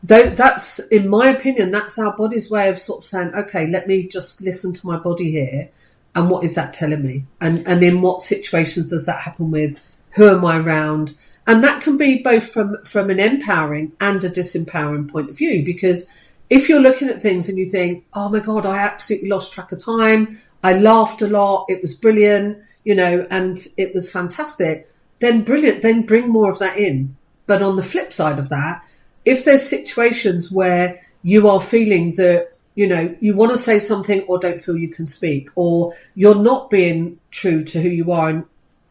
That's, in my opinion, that's our body's way of sort of saying, okay, let me just listen to my body here. And what is that telling me? And in what situations does that happen with? Who am I around? And that can be both from an empowering and a disempowering point of view, because if you're looking at things and you think, oh my God, I absolutely lost track of time, I laughed a lot, it was brilliant, and it was fantastic, then brilliant, then bring more of that in. But on the flip side of that, if there's situations where you are feeling that, you want to say something or don't feel you can speak, or you're not being true to who you are,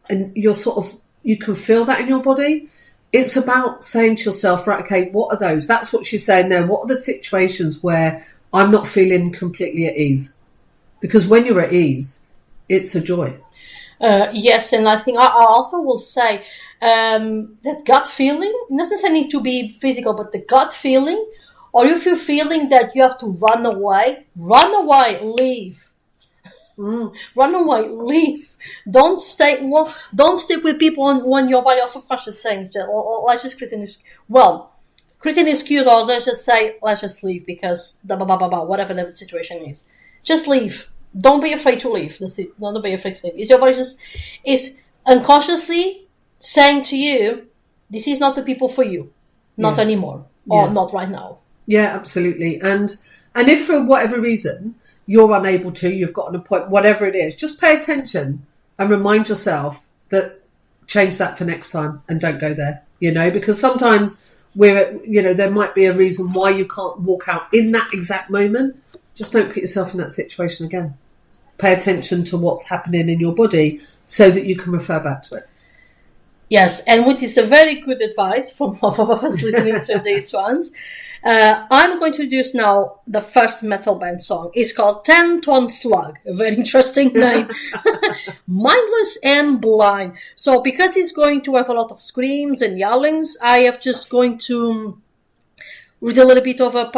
and you're sort of, you can feel that in your body, it's about saying to yourself, right, okay, what are those? That's what she's saying there. What are the situations where I'm not feeling completely at ease? Because when you're at ease, it's a joy. Yes, and I think I also will say that gut feeling, it doesn't necessarily need to be physical, but the gut feeling, or if you're feeling that you have to run away, leave. Run away, leave. Don't stay. Well, don't stick with people when your body also conscious saying, let's just create an excuse, or let's just say, let's just leave because whatever the situation is, just leave. Don't be afraid to leave. Don't be afraid to leave. Is your body is unconsciously saying to you, this is not the people for you, not anymore, or not right now. Yeah, absolutely. And if for whatever reason you're unable to, you've got an appointment, whatever it is, just pay attention and remind yourself that change that for next time and don't go there, because sometimes there might be a reason why you can't walk out in that exact moment. Just don't put yourself in that situation again. Pay attention to what's happening in your body so that you can refer back to it. Yes, and which is a very good advice from all of us listening to these ones. I'm going to introduce now the first metal band song. It's called 10-Ton Slug, a very interesting name. Mindless and Blind. So because it's going to have a lot of screams and yellings, I have just going to read a little bit of a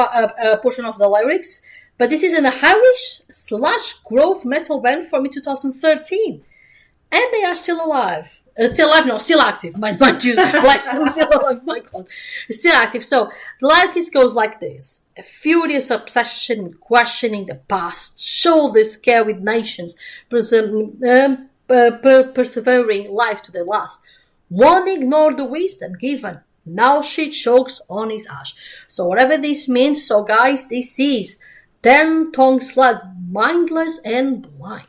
portion of the lyrics. But this is an Irish/grove metal band from 2013. And they are still alive. Still alive, no, still active. Mind you, still alive, my God. Still active. So, the lyrics goes like this. A furious obsession with questioning the past. Shoulders carried nations, persevering life to the last. One ignored the wisdom given. Now she chokes on his ash. So, whatever this means, so guys, this is 10-Ton Slug, Mindless and Blind.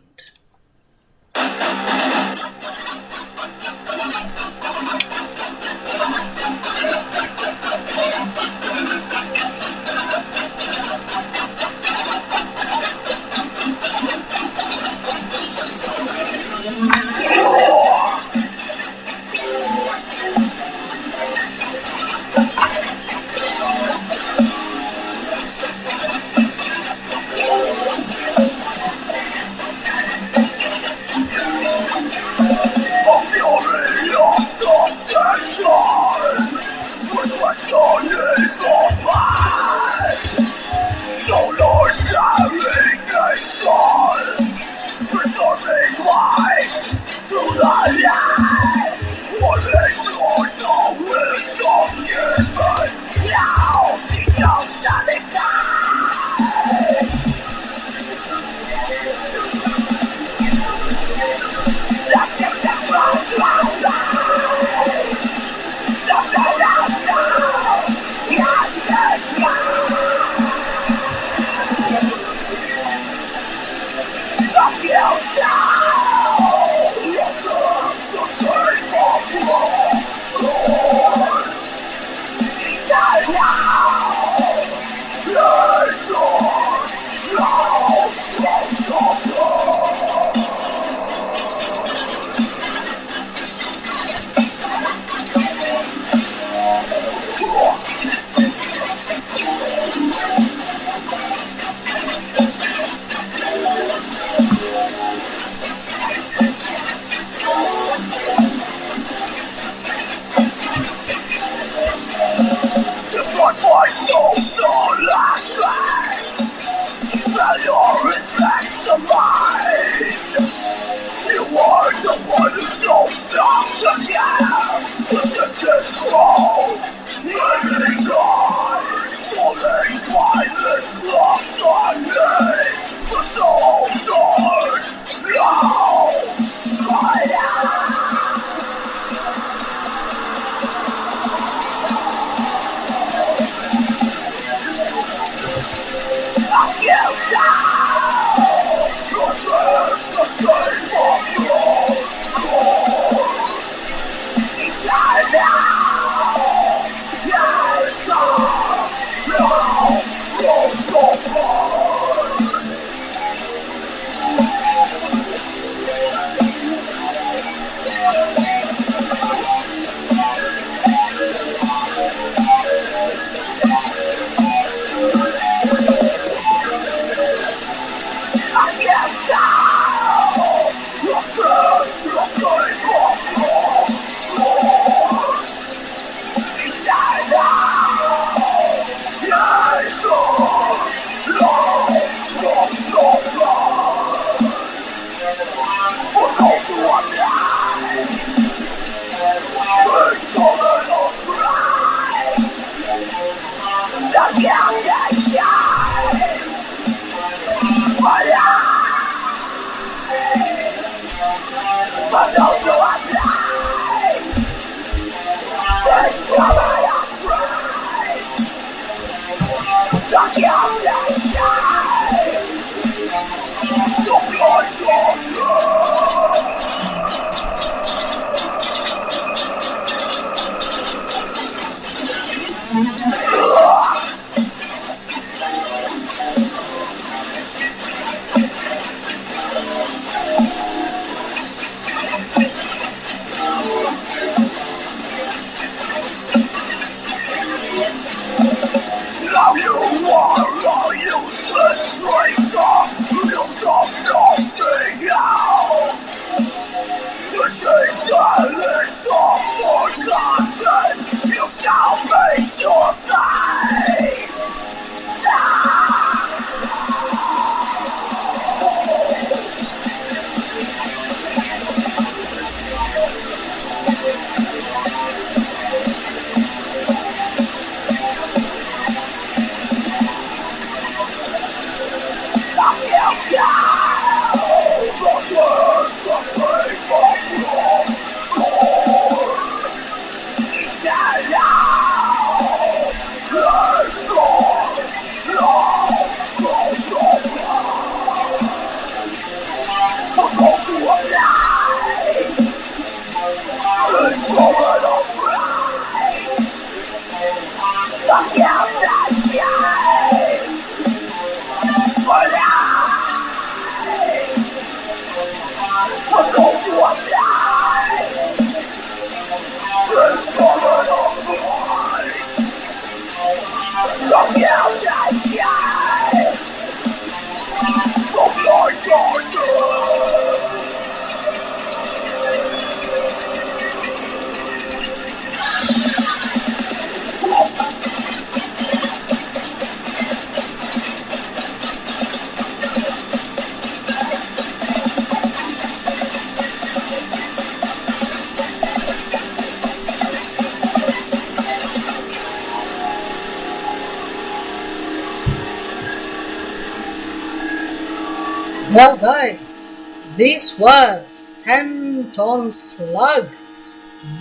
Well, guys, this was 10 Ton Slug,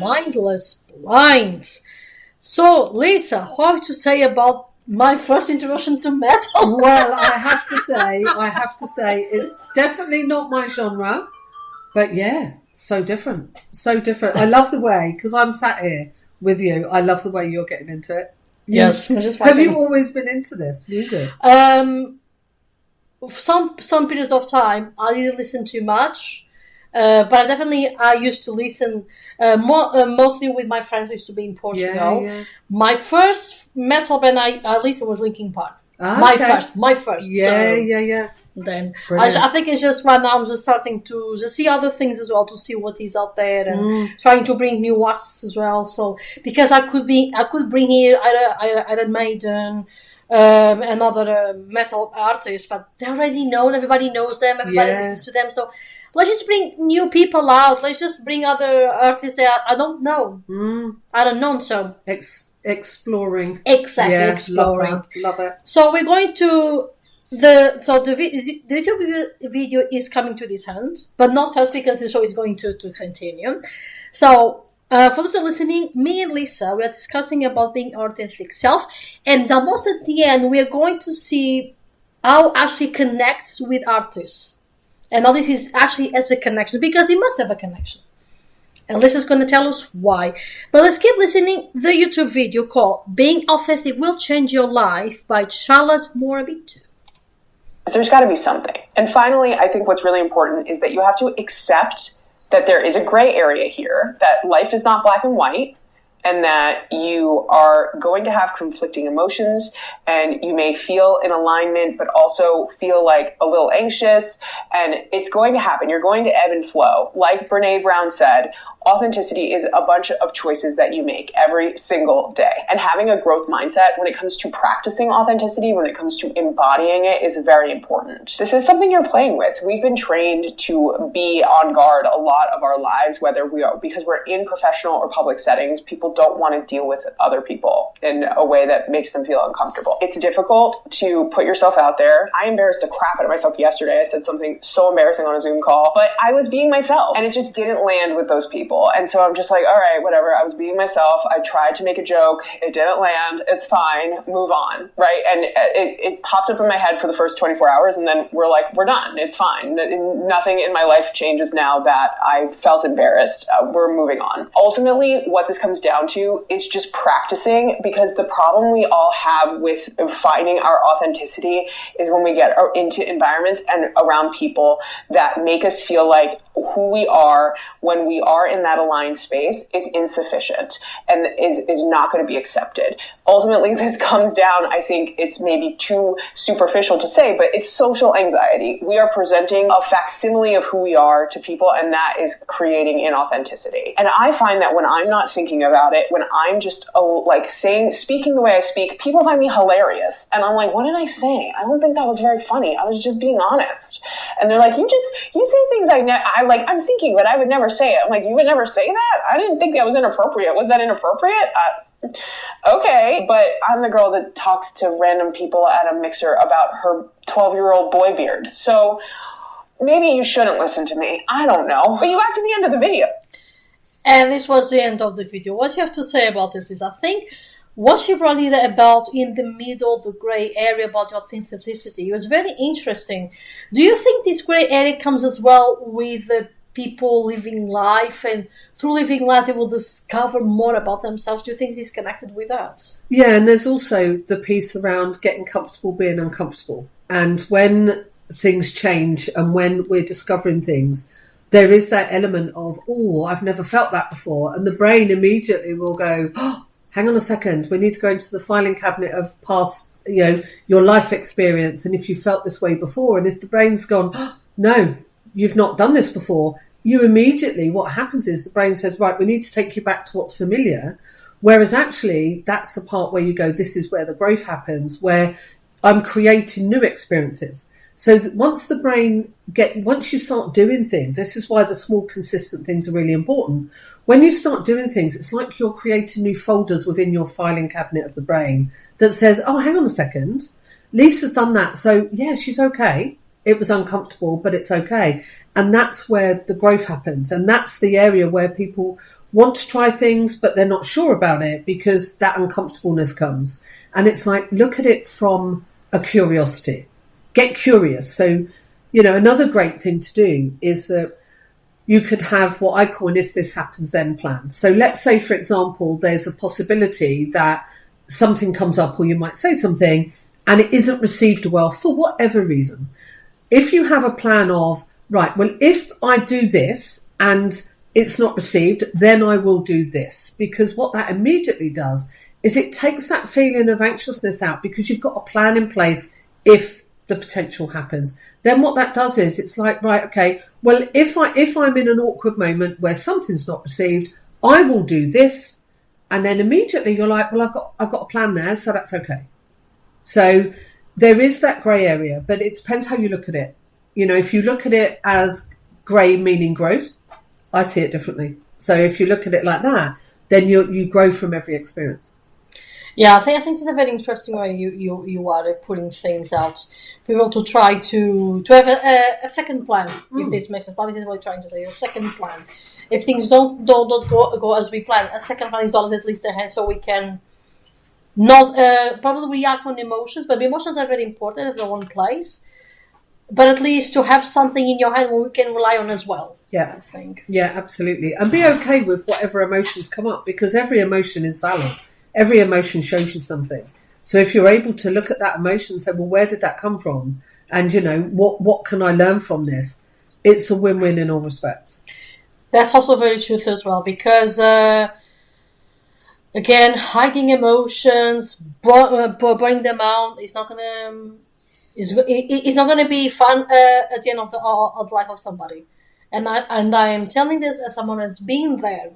Mindless Blind. So, Lisa, what have you to say about my first introduction to metal? Well, I have to say, it's definitely not my genre, but yeah, so different. I love the way, because I'm sat here with you, I love the way you're getting into it. Yes. Have you always been into this music? Some periods of time, I didn't listen too much, but I used to listen mostly with my friends who used to be in Portugal. Yeah. My first metal band I listened was Linkin Park. Okay. My first. Yeah. Then Brilliant. I think it's just right now I'm just starting to just see other things as well, to see what is out there, and trying to bring new artists as well. So because I could bring here Iron Maiden, another metal artist, but they're already known. Everybody knows them. Everybody listens to them. So let's just bring new people out. Let's just bring other artists that I don't know. I don't know. So exploring. Exactly, exploring. Love it. So we're going to the YouTube video is coming to this hand, but not us, because the show is going to continue. So for those who are listening, me and Lisa, we are discussing about being authentic self, and almost at the end we are going to see how actually connects with artists, and how this is actually as a connection, because it must have a connection. And Lisa's going to tell us why. But let's keep listening. The YouTube video called Being Authentic Will Change Your Life by Charlotte Morabito. There's got to be something. And finally, I think what's really important is that you have to accept that there is a gray area here, that life is not black and white, and that you are going to have conflicting emotions, and you may feel in alignment, but also feel like a little anxious, and it's going to happen. You're going to ebb and flow. Like Brene Brown said, authenticity is a bunch of choices that you make every single day. And having a growth mindset when it comes to practicing authenticity, when it comes to embodying it, is very important. This is something you're playing with. We've been trained to be on guard a lot of our lives, because we're in professional or public settings. People don't want to deal with other people in a way that makes them feel uncomfortable. It's difficult to put yourself out there. I embarrassed the crap out of myself yesterday. I said something so embarrassing on a Zoom call, but I was being myself, and it just didn't land with those people. And so I'm just like, all right, whatever. I was being myself. I tried to make a joke. It didn't land. It's fine. Move on. Right. And it popped up in my head for the first 24 hours. And then we're done. It's fine. Nothing in my life changes now that I felt embarrassed. We're moving on. Ultimately, what this comes down to is just practicing, because the problem we all have with finding our authenticity is when we get into environments and around people that make us feel like who we are when we are in that aligned space is insufficient and is not going to be accepted. Ultimately, this comes down, I think it's maybe too superficial to say, but it's social anxiety. We are presenting a facsimile of who we are to people, and that is creating inauthenticity. And I find that when I'm not thinking about it, when I'm just speaking the way I speak, people find me hilarious. And I'm like, what did I say? I don't think that was very funny. I was just being honest. And they're like, you say things I'm thinking, but I would never say it. I'm like, you would never say that? I didn't think that was inappropriate. Was that inappropriate? Okay, but I'm the girl that talks to random people at a mixer about her 12-year-old boy beard. So maybe you shouldn't listen to me. I don't know. But you got to the end of the video. And this was the end of the video. What do you have to say about this is, I think what she brought in about in the middle, the gray area about your authenticity, was very interesting. Do you think this gray area comes as well with the people living life, and through living life they will discover more about themselves? Do you think this is connected with that? Yeah, and there's also the piece around getting comfortable being uncomfortable. And when things change and when we're discovering things, there is that element of, oh, I've never felt that before. And the brain immediately will go, oh, hang on a second, we need to go into the filing cabinet of past, your life experience. And if you felt this way before, and if the brain's gone, oh, no, you've not done this before, you immediately, what happens is the brain says, right, we need to take you back to what's familiar. Whereas actually, that's the part where you go, this is where the growth happens, where I'm creating new experiences. So once you start doing things, this is why the small, consistent things are really important. When you start doing things, it's like you're creating new folders within your filing cabinet of the brain that says, oh, hang on a second, Lisa's done that. So yeah, she's okay. It was uncomfortable, but it's okay. And that's where the growth happens. And that's the area where people want to try things, but they're not sure about it because that uncomfortableness comes. And it's like, look at it from a curiosity. Get curious. So, another great thing to do is that you could have what I call an if this happens then plan. So let's say, for example, there's a possibility that something comes up, or you might say something and it isn't received well for whatever reason. If you have a plan of, right, well, if I do this and it's not received, then I will do this. Because what that immediately does is it takes that feeling of anxiousness out, because you've got a plan in place if the potential happens. Then what that does is it's like, right, okay, well, if I'm in an awkward moment where something's not received, I will do this. And then immediately you're like, well, I've got a plan there, so that's okay. So there is that grey area, but it depends how you look at it. If you look at it as grey meaning growth, I see it differently. So if you look at it like that, then you grow from every experience. Yeah, I think it's a very interesting way you are putting things out. People to try to have a second plan, if this makes sense. Probably this is what we're trying to say, a second plan. If things don't go as we plan, a second plan is always at least ahead, so we can not probably react on emotions, but emotions are very important in their own place. But at least to have something in your hand where we can rely on as well. Yeah, I think. Yeah, absolutely. And be okay with whatever emotions come up, because every emotion is valid. Every emotion shows you something. So if you're able to look at that emotion and say, well, where did that come from? And, what can I learn from this? It's a win-win in all respects. That's also very true as well, because, again, hiding emotions, bring them out, is not going to... It's not going to be fun at the end of the life of somebody. And I am telling this as someone that's been there.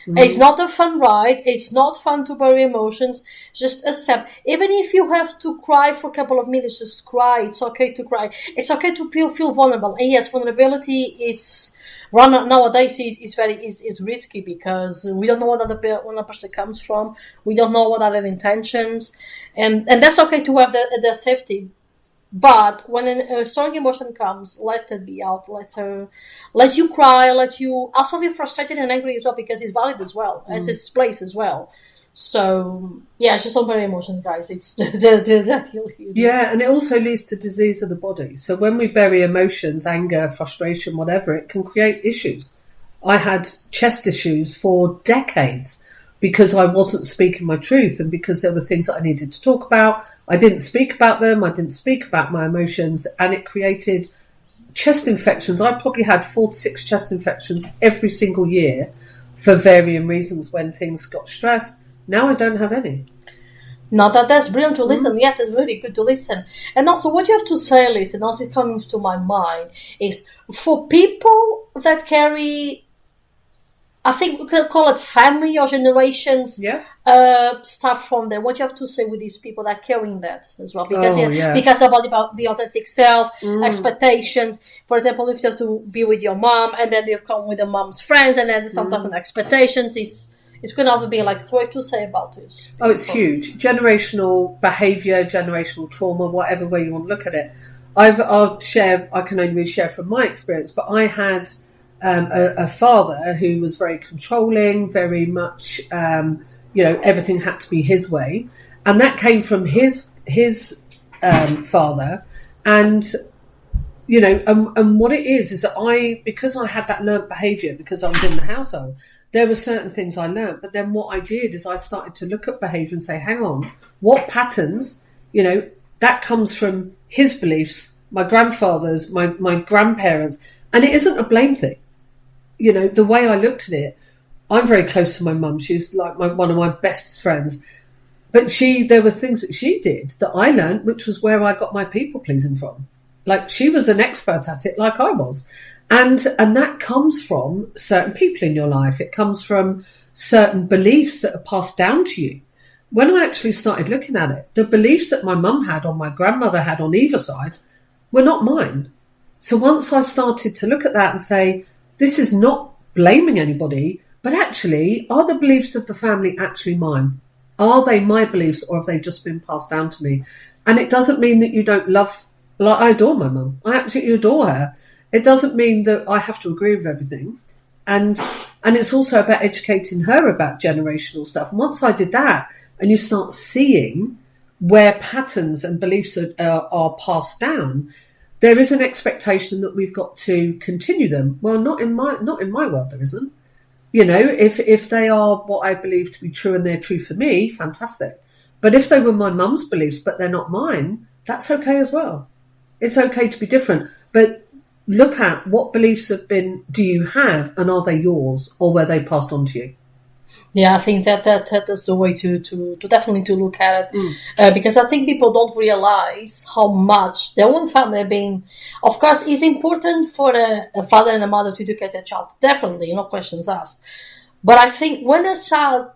It's not a fun ride. It's not fun to bury emotions. Just accept. Even if you have to cry for a couple of minutes, just cry. It's okay to cry. It's okay to feel vulnerable. And yes, vulnerability, nowadays is risky, because we don't know what another person comes from. We don't know what are their intentions. And that's okay to have the safety. But when a strong emotion comes, let it be out. Let you cry. Let you also be frustrated and angry as well, because it's valid as well, as its place as well. So just don't bury emotions, guys. It's yeah, and it also leads to disease of the body. So when we bury emotions, anger, frustration, whatever, it can create issues. I had chest issues for decades, because I wasn't speaking my truth, and because there were things that I needed to talk about. I didn't speak about them. I didn't speak about my emotions, and it created chest infections. I probably had 4 to 6 chest infections every single year for varying reasons when things got stressed. Now I don't have any. No, that's brilliant to listen. Yes, it's really good to listen. And also what you have to say, Liz, and also coming to my mind, is for people that carry... I think we could call it family or generations stuff from them. What you have to say with these people that are carrying that as well, because because about the authentic self, expectations. For example, if you have to be with your mom, and then you've come with your mom's friends, and then sometimes expectations it's going to have to be like this. What you have to say about this? Oh, it's huge. Generational behaviour, generational trauma, whatever way you want to look at it. I can only share from my experience, but I had a father who was very controlling, very much, everything had to be his way. And that came from his father. And, and what it is that because I had that learnt behaviour, because I was in the household, there were certain things I learnt. But then what I did is I started to look at behaviour and say, hang on, what patterns, that comes from his beliefs, my grandfather's, my grandparents. And it isn't a blame thing. The way I looked at it, I'm very close to my mum. She's like one of my best friends. But there were things that she did that I learned, which was where I got my people pleasing from. Like, she was an expert at it, like I was. And that comes from certain people in your life. It comes from certain beliefs that are passed down to you. When I actually started looking at it, the beliefs that my mum had or my grandmother had on either side were not mine. So once I started to look at that and say, this is not blaming anybody, but actually, are the beliefs of the family actually mine? Are they my beliefs, or have they just been passed down to me? And it doesn't mean that you don't love Like, I adore my mum. I absolutely adore her. It doesn't mean that I have to agree with everything. And it's also about educating her about generational stuff. And once I did that, and you start seeing where patterns and beliefs are passed down, there is an expectation that we've got to continue them. Well, not in my world, there isn't. You know, if they are what I believe to be true and they're true for me, fantastic. But if they were my mum's beliefs, but they're not mine, that's okay as well. It's okay to be different. But look at what beliefs do you have, and are they yours, or were they passed on to you? Yeah, I think that's the way to definitely to look at it, because I think people don't realize how much their own family being. Of course, it's important for a father and a mother to educate their child. Definitely, no questions asked. But I think when a child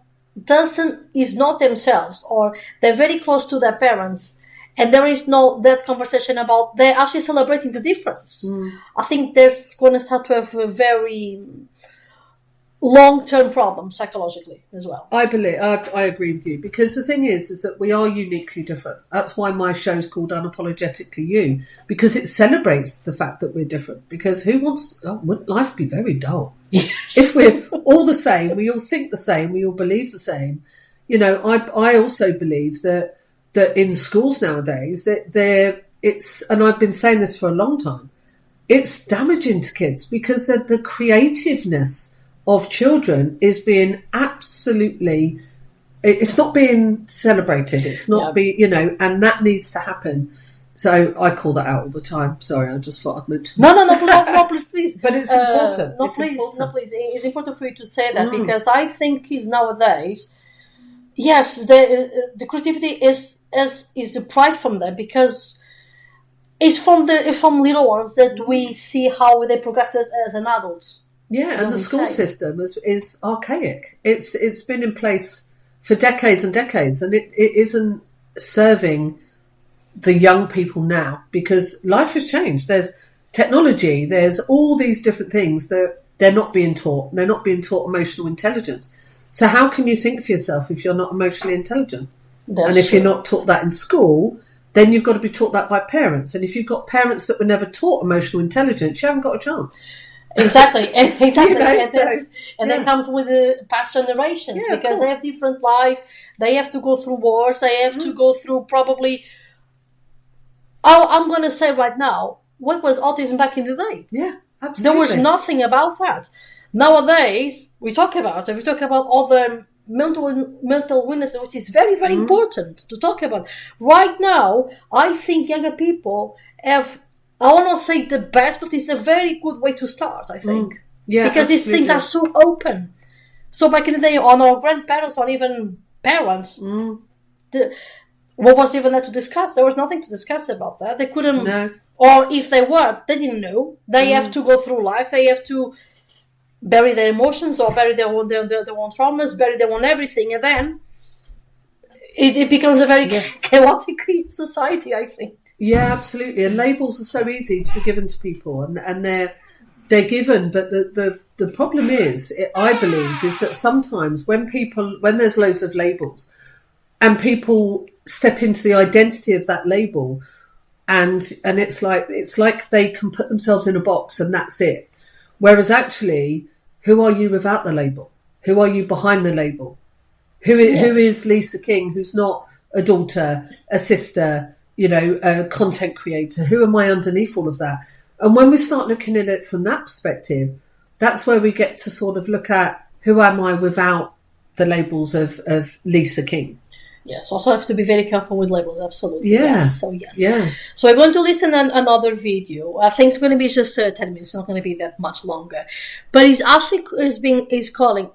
is not themselves, or they're very close to their parents, and there is no that conversation about they're actually celebrating the difference, I think there's going to start to have a very long-term problem psychologically as well. I agree with you, because the thing is that we are uniquely different. That's why my show is called Unapologetically You, because it celebrates the fact that we're different. Because wouldn't life be very dull? Yes. If we're all the same, we all think the same, we all believe the same. You know, I also believe that in schools nowadays and I've been saying this for a long time, it's damaging to kids, because the creativeness of children is being absolutely, it's not being celebrated. It's not and that needs to happen. So I call that out all the time. Sorry, I just thought I'd mention that. No, please. But it's important. Please. It's important for you to say that, because I think nowadays, yes, the creativity is deprived from them, because it's from little ones that we see how they progress as an adults. Yeah, and the school system is archaic. It's been in place for decades and decades, and it isn't serving the young people now, because life has changed. There's technology, there's all these different things that they're not being taught. They're not being taught emotional intelligence. So how can you think for yourself if you're not emotionally intelligent? And if you're not taught that in school, then you've got to be taught that by parents. And if you've got parents that were never taught emotional intelligence, you haven't got a chance. Exactly. That comes with the past generations, because they have different life. They have to go through wars. They have to go through probably. Oh, I'm going to say right now, what was autism back in the day? Yeah, absolutely. There was nothing about that. Nowadays, we talk about other mental illness, which is very, very important to talk about. Right now, I think younger people have. I want to say the best, but it's a very good way to start, I think. Yeah, because these things are so open. So back in the day, on our grandparents or even parents, what was even there to discuss? There was nothing to discuss about that. They couldn't, or if they were, they didn't know. They have to go through life. They have to bury their emotions, or bury their own traumas, bury their own everything, and then it becomes a very chaotic society, I think. Yeah, absolutely. And labels are so easy to be given to people, and they're given. But the problem is, I believe, is that sometimes when there's loads of labels, and people step into the identity of that label, and it's like they can put themselves in a box and that's it. Whereas actually, who are you without the label? Who are you behind the label? Who is Lisa King? Who's not a daughter, a sister? A content creator? Who am I underneath all of that? And when we start looking at it from that perspective, that's where we get to sort of look at, who am I without the labels of Lisa King? Yes, also have to be very careful with labels, absolutely. Yeah. Yes, so yes. Yeah. So we're going to listen to another video. I think it's going to be just 10 minutes, it's not going to be that much longer. But he's actually calling,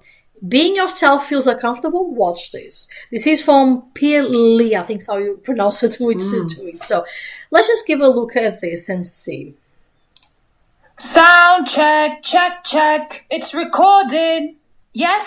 Being Yourself Feels Uncomfortable? Watch this. This is from Pierre Lee, I think is how you pronounce it, which is it. So let's just give a look at this and see. Sound check, check, check. It's recorded. Yes?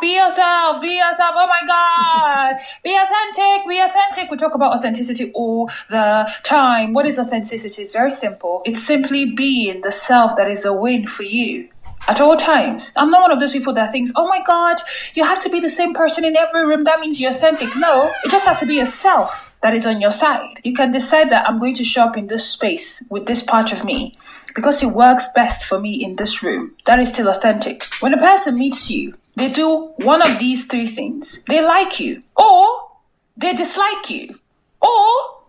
Be yourself, oh my God. Be authentic. We talk about authenticity all the time. What is authenticity? It's very simple. It's simply being the self that is a win for you at all times. I'm not one of those people that thinks, oh my God, you have to be the same person in every room. That means you're authentic. No, it just has to be yourself. that is on your side. You can decide that I'm going to show up in this space with this part of me because it works best for me in this room. That is still authentic. When a person meets you, they do one of these three things. They like you, or they dislike you, or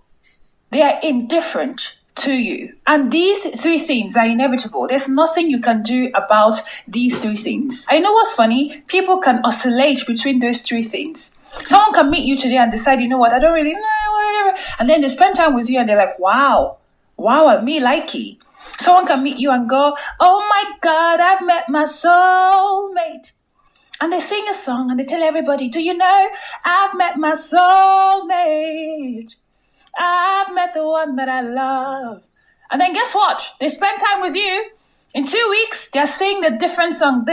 they are indifferent to you. And these three things are inevitable. There's nothing you can do about these three things. I know what's funny? People can oscillate between those three things. Someone can meet you today and decide, you know what, I don't really know, and then they spend time with you and they're like, wow, me likey. Someone can meet you and go, oh my God, I've met my soulmate. And they sing a song and they tell everybody, do you know, I've met my soulmate. I've met the one that I love. And then guess what? They spend time with you. In 2 weeks, they're singing a different song.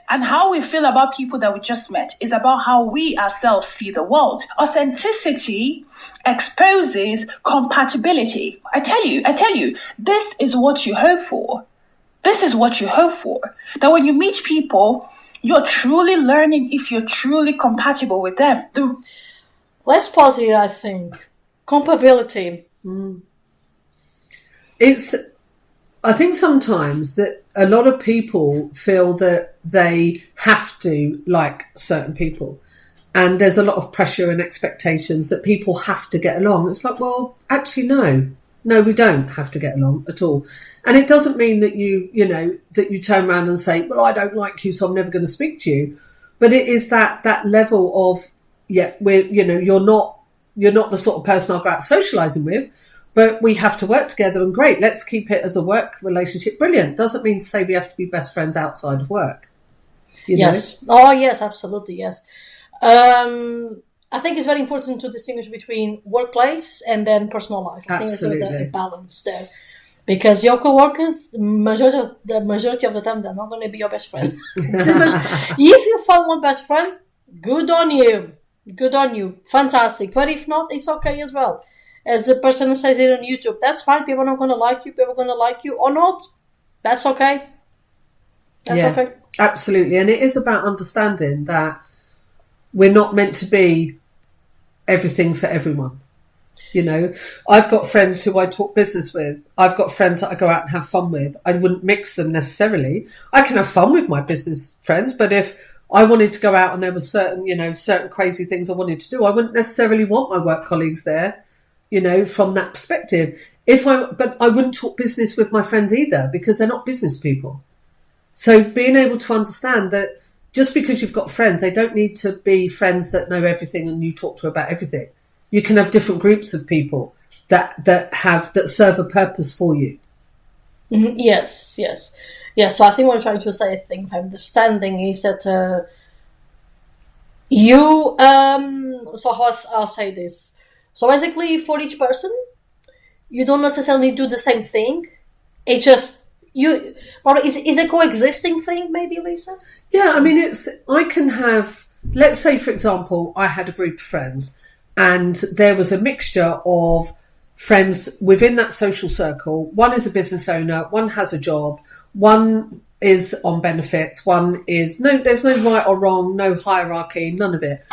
And how we feel about people that we just met is about how we ourselves see the world. Authenticity exposes compatibility. I tell you, this is what you hope for. This is what you hope for. That when you meet people, you're truly learning if you're truly compatible with them. Let's pause here, I think. Compatibility. I think sometimes that a lot of people feel that they have to like certain people. And there's a lot of pressure and expectations that people have to get along. It's like, well, actually, no, we don't have to get along at all. And it doesn't mean that you turn around and say, well, I don't like you, so I'm never going to speak to you. But it is that level of, you're not the sort of person I'll go out socializing with, but we have to work together and great. Let's keep it as a work relationship. Brilliant. Doesn't mean to say we have to be best friends outside of work. Yes. Know? Oh, yes, absolutely. Yes. I think it's very important to distinguish between workplace and then personal life. I think there's a balance there. Because your co-workers, the majority of the time, they're not going to be your best friend. If you found one best friend, good on you. Fantastic. But if not, it's okay as well. As the person says it on YouTube, that's fine. People are not going to like you. People are going to like you or not. That's okay. Okay. Absolutely. And it is about understanding that we're not meant to be everything for everyone. I've got friends who I talk business with. I've got friends that I go out and have fun with. I wouldn't mix them necessarily. I can have fun with my business friends, but if I wanted to go out and there were certain crazy things I wanted to do, I wouldn't necessarily want my work colleagues there, from that perspective. But I wouldn't talk business with my friends either because they're not business people. So being able to understand that just because you've got friends, they don't need to be friends that know everything and you talk to about everything. You can have different groups of people that serve a purpose for you. Mm-hmm. Yes. So I think what I'm trying to say, I think my understanding is that so how I'll say this. So basically, for each person, you don't necessarily do the same thing. It's just is a coexisting thing, maybe, Lisa? Yeah, I mean, I can have, let's say, for example, I had a group of friends and there was a mixture of friends within that social circle. One is a business owner, one has a job, one is on benefits, one is, there's no right or wrong, no hierarchy, none of it.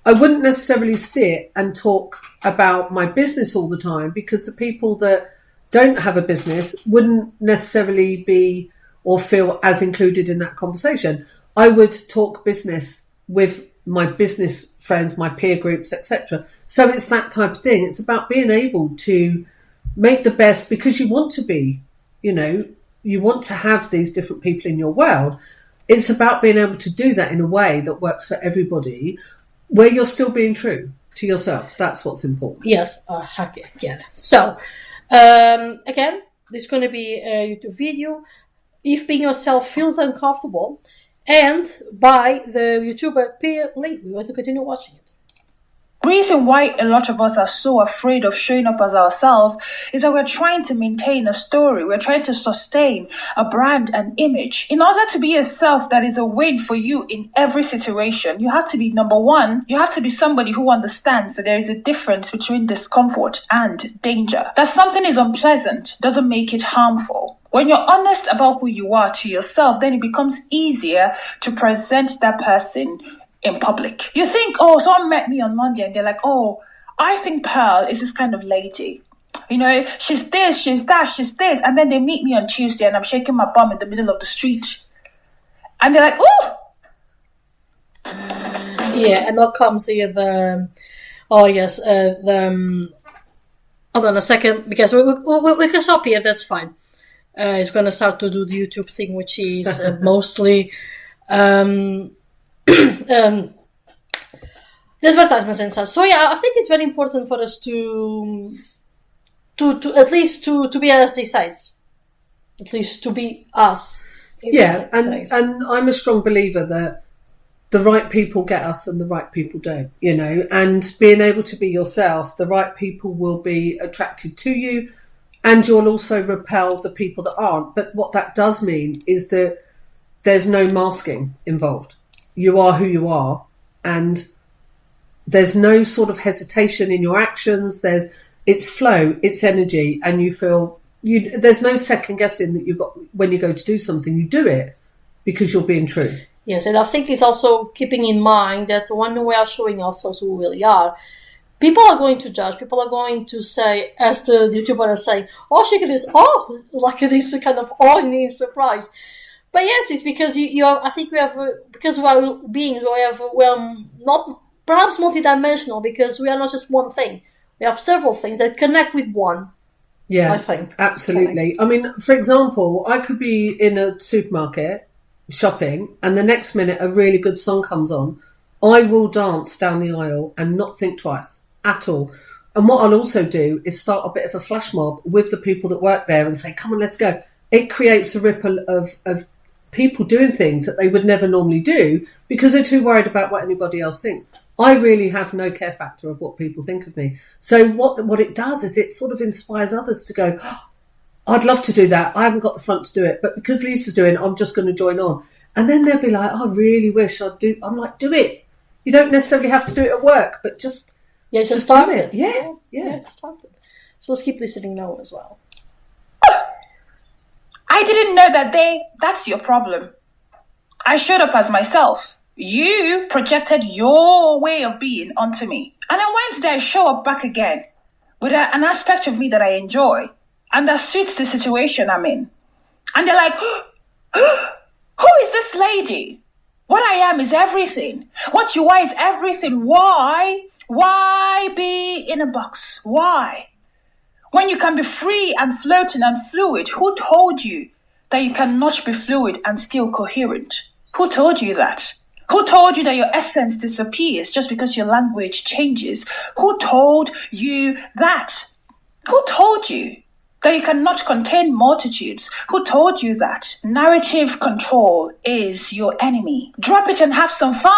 I wouldn't necessarily sit and talk about my business all the time because the people that don't have a business wouldn't necessarily be or feel as included in that conversation. I would talk business with my business friends, my peer groups, etc. So it's that type of thing. It's about being able to make the best because you want to be, you want to have these different people in your world. It's about being able to do that in a way that works for everybody, where you're still being true to yourself. That's what's important. Yes, again. So, again, there's going to be a YouTube video. If being yourself feels uncomfortable, and by the YouTuber Peer Link, we want to continue watching it. Reason why a lot of us are so afraid of showing up as ourselves is that we're trying to maintain a story. We're trying to sustain a brand and image. In order to be yourself that is a win for you in every situation, you have to be, number one, you have to be somebody who understands that there is a difference between discomfort and danger. That something is unpleasant doesn't make it harmful. When you're honest about who you are to yourself, then it becomes easier to present that person in public. You think, someone met me on Monday and they're like, I think Pearl is this kind of lady. You know, she's this, she's that, she's this. And then they meet me on Tuesday and I'm shaking my bum in the middle of the street. And they're like, ooh! Yeah, and now comes here the... Oh, yes, hold on a second, because we can stop here, that's fine. He's going to start to do the YouTube thing, which is mostly... the advertisements and such. So yeah, I think it's very important for us to at least to be as they say, at least to be us. Yeah, and I'm a strong believer that the right people get us and the right people don't, you know, and being able to be yourself, the right people will be attracted to you and you'll also repel the people that aren't. But what that does mean is that there's no masking involved. You are who you are, and there's no sort of hesitation in your actions. It's flow, it's energy, and you feel there's no second guessing that you've got when you go to do something. You do it because you're being true. Yes, and I think it's also keeping in mind that when we are showing ourselves who we really are, people are going to judge. People are going to say, as the YouTuber is saying, "Oh, she did this! Oh, like this kind of awe-inspiring surprise." But yes, it's because you are. I think we have because we are beings. We are not perhaps multidimensional because we are not just one thing. We have several things that connect with one. Yeah, I think absolutely. I mean, for example, I could be in a supermarket shopping and the next minute a really good song comes on. I will dance down the aisle and not think twice at all. And what I'll also do is start a bit of a flash mob with the people that work there and say, come on, let's go. It creates a ripple of people doing things that they would never normally do because they're too worried about what anybody else thinks. I really have no care factor of what people think of me. So what it does is it sort of inspires others to go, oh, I'd love to do that. I haven't got the front to do it. But because Lisa's doing it, I'm just going to join on. And then they'll be like, oh, I really wish I'd do. I'm like, do it. You don't necessarily have to do it at work, but just start it. it. Yeah, just start it. So let's keep listening now as well. I didn't know that's your problem. I showed up as myself. You projected your way of being onto me. And on Wednesday, I show up back again with an aspect of me that I enjoy and that suits the situation I'm in. And they're like, who is this lady? What I am is everything. What you are is everything. Why? Why be in a box? Why? When you can be free and floating and fluid, who told you that you cannot be fluid and still coherent? Who told you that? Who told you that your essence disappears just because your language changes? Who told you that? Who told you that you cannot contain multitudes? Who told you that? Narrative control is your enemy. Drop it and have some fun.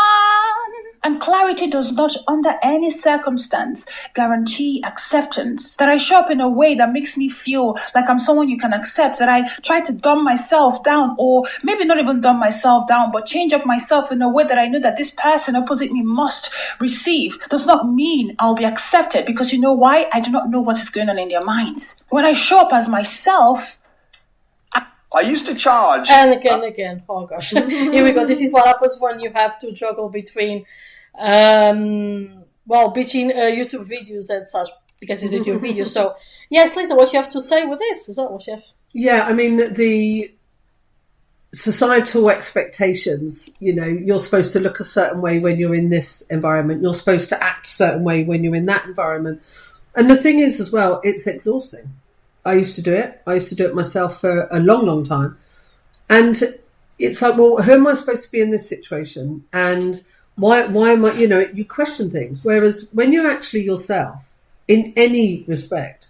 And clarity does not, under any circumstance, guarantee acceptance. That I show up in a way that makes me feel like I'm someone you can accept. That I try to dumb myself down, or maybe not even dumb myself down, but change up myself in a way that I know that this person opposite me must receive. Does not mean I'll be accepted, because you know why? I do not know what is going on in their minds. When I show up as myself, I used to charge. And again. Oh gosh. Here we go. This is what happens when you have to juggle between YouTube videos and such, because it's YouTube video. So yes, Lisa, what you have to say with this? Is that what you have? Yeah, I mean, the societal expectations, you know, you're supposed to look a certain way when you're in this environment. You're supposed to act a certain way when you're in that environment. And the thing is as well, it's exhausting. I used to do it. I used to do it myself for a long, long time. And it's like, well, who am I supposed to be in this situation? And why am I, you know, you question things. Whereas when you're actually yourself, in any respect,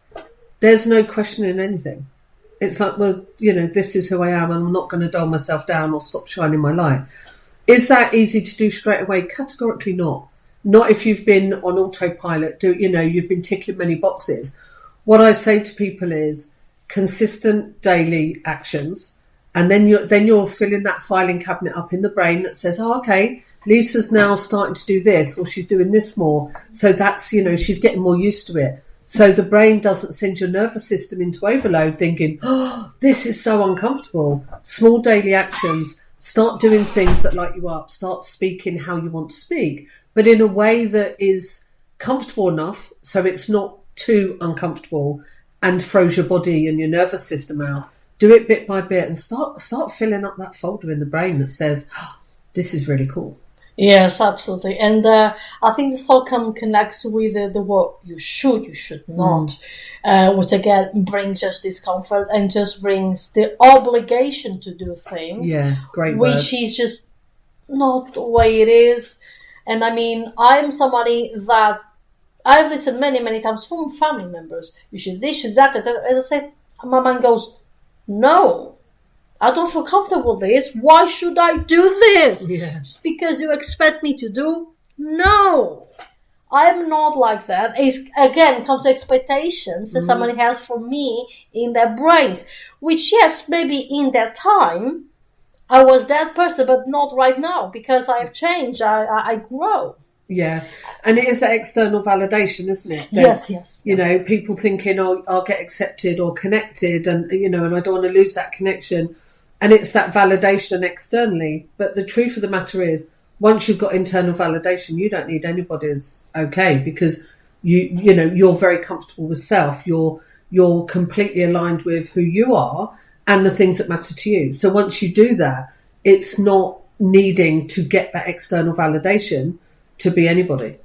there's no questioning anything. It's like, well, you know, this is who I am and I'm not going to dull myself down or stop shining my light. Is that easy to do straight away? Categorically not. Not if you've been on autopilot, you've been ticking many boxes. What I say to people is consistent daily actions, and then you're filling that filing cabinet up in the brain that says, oh, okay, Lisa's now starting to do this, or she's doing this more. So that's, you know, she's getting more used to it. So the brain doesn't send your nervous system into overload thinking, oh, this is so uncomfortable. Small daily actions, start doing things that light you up, start speaking how you want to speak, but in a way that is comfortable enough so it's not too uncomfortable and throws your body and your nervous system out. Do it bit by bit and start filling up that folder in the brain that says, oh, this is really cool. Yes, absolutely. And I think this all connects with the word you should not, which again brings just discomfort and just brings the obligation to do things. Yeah, great word. Which is just not the way it is. And I mean, I'm somebody that I've listened many times from family members. You should this, should that. And I said, my mind goes, no. I don't feel comfortable with this. Why should I do this? Yeah. Just because you expect me to do? No. I'm not like that. It's, again, comes to expectations that somebody has for me in their brains. Which, yes, maybe in that time, I was that person, but not right now. Because I've changed. I grow. Yeah. And it is that external validation, isn't it? Yes. You know, people thinking, oh, I'll get accepted or connected and, you know, and I don't want to lose that connection. And it's that validation externally. But the truth of the matter is, once you've got internal validation, you don't need anybody's okay because you know you're very comfortable with self. You're completely aligned with who you are and the things that matter to you. So once you do that, it's not needing to get that external validation to be anybody.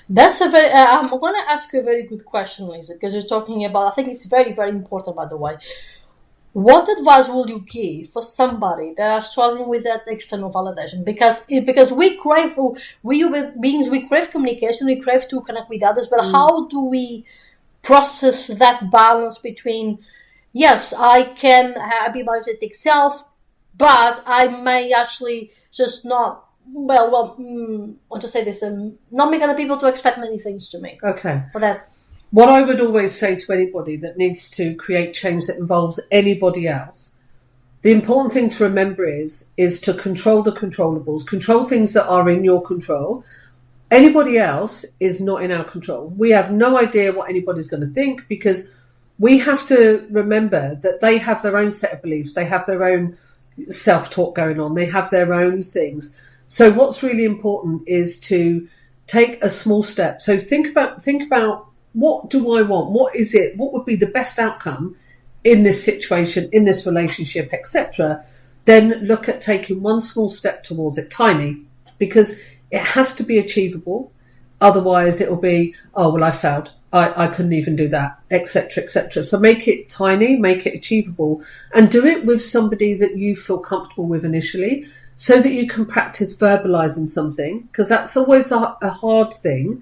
That's a very. I'm going to ask you a very good question, Lisa, because you're talking about. I think it's very important, by the way. What advice will you give for somebody that are struggling with that external validation? Because we crave, we human beings, we crave communication, we crave to connect with others, but how do we process that balance between, yes, I can be my authentic self, but I may actually just not, I'll just say this, not make other people to expect many things to me. Okay. For that. What I would always say to anybody that needs to create change that involves anybody else, the important thing to remember is to control the controllables, control things that are in your control. Anybody else is not in our control. We have no idea what anybody's going to think because we have to remember that they have their own set of beliefs. They have their own self-talk going on. They have their own things. So what's really important is to take a small step. So think about what do I want? What is it? What would be the best outcome in this situation, in this relationship, etc.? Then look at taking one small step towards it, tiny, because it has to be achievable. Otherwise, it will be, oh, well, I failed. I couldn't even do that, etc., etc. So make it tiny, make it achievable, and do it with somebody that you feel comfortable with initially so that you can practice verbalizing something, because that's always a hard thing.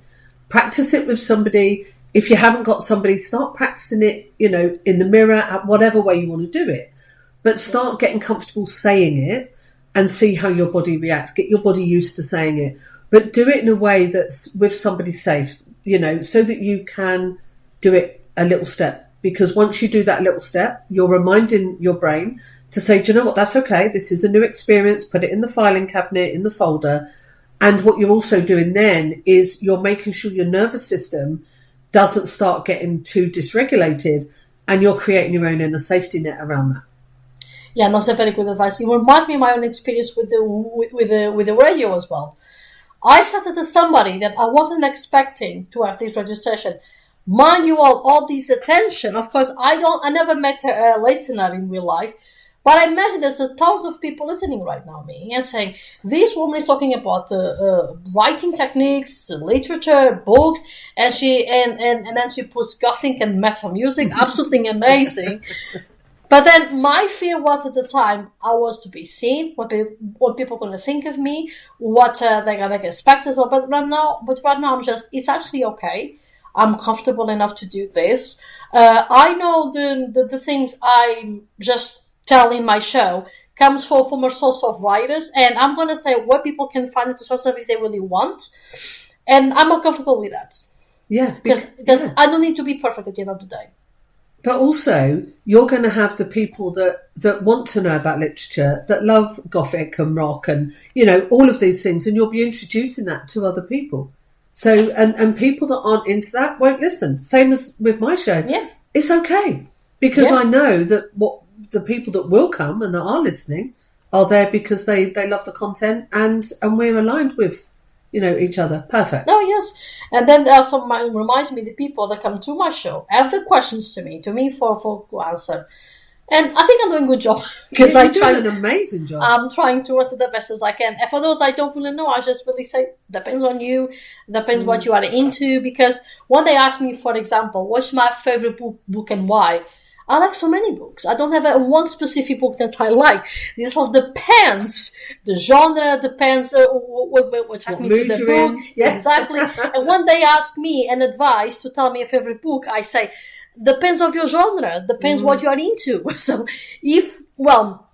Practice it with somebody. If you haven't got somebody, start practicing it, you know, in the mirror, at whatever way you want to do it. But start getting comfortable saying it and see how your body reacts. Get your body used to saying it. But do it in a way that's with somebody safe, you know, so that you can do it a little step. Because once you do that little step, you're reminding your brain to say, do you know what, that's okay. This is a new experience. Put it in the filing cabinet, in the folder. And what you're also doing then is you're making sure your nervous system doesn't start getting too dysregulated, and you're creating your own inner safety net around that. Yeah, that's a very good advice. It reminds me of my own experience with the radio as well. I started as somebody that I wasn't expecting to have this registration. Mind you, all this attention. Of course, I never met a listener in real life, but I imagine there's tons of people listening right now, me, and saying, this woman is talking about writing techniques, literature, books, and then she puts gothic and metal music, absolutely amazing. But then my fear was at the time, I was to be seen, what people are going to think of me, what they're going to expect as well. But right now, it's actually okay. I'm comfortable enough to do this. I know the things I just tell in my show comes from a source of writers, and I'm going to say where people can find it to source of if they really want, and I'm not comfortable with that. Yeah, because I don't need to be perfect at the end of the day. But also, you're going to have the people that want to know about literature, that love Gothic and rock and, you know, all of these things, and you'll be introducing that to other people. So, and people that aren't into that won't listen. Same as with my show. Yeah. It's okay. Because I know that what the people that will come and that are listening are there because they love the content and we're aligned with, you know, each other. Perfect. Oh, yes. because, and then also reminds me the people that come to my show have the questions to me for answer. And I think I'm doing a good job because You're doing an amazing job. I'm trying to answer the best as I can. And for those I don't really know, I just really say depends on you, depends what you are into. Because when they ask me, for example, what's my favorite book and why, I like so many books. I don't have one specific book that I like. This all depends. The genre depends what takes me to the book. Yes. Exactly. And when they ask me an advice to tell me a favorite book, I say, depends of your genre, depends what you are into. So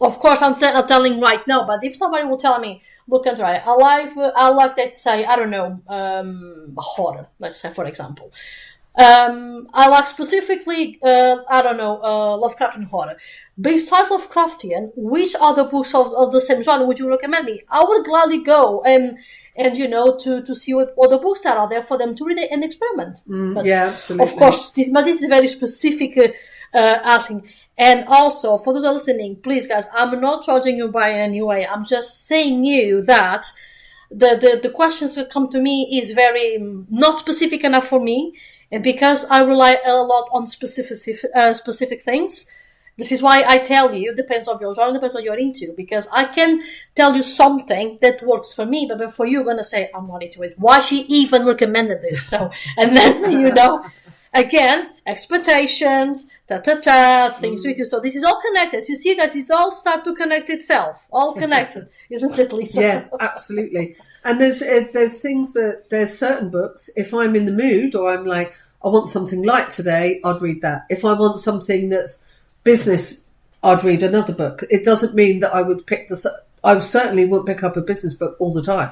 of course I'm telling right now, but if somebody will tell me, look, Andreia, I like that, say, I don't know, horror, let's say, for example. I like specifically, Lovecraftian horror. Besides Lovecraftian, which other books of the same genre would you recommend me? I would gladly go and to see what other books that are there for them to read and experiment. But yeah, absolutely. Of course, this is very specific asking. And also, for those listening, please, guys, I'm not charging you by any way. I'm just saying you that the questions that come to me is very not specific enough for me, and because I rely a lot on specific things. This is why I tell you, depends on your genre, depends on what you're into, because I can tell you something that works for me, but before you're going to say, I'm not into it. Why she even recommended this? So, and then, again, expectations, things we do. So this is all connected. You see, guys, it's all start to connect itself. All connected. Isn't it, Lisa? Yeah, absolutely. And there's things there's certain books, if I'm in the mood or I'm like, I want something light today, I'd read that. If I want something that's business, I'd read another book. It doesn't mean that I would I certainly wouldn't pick up a business book all the time,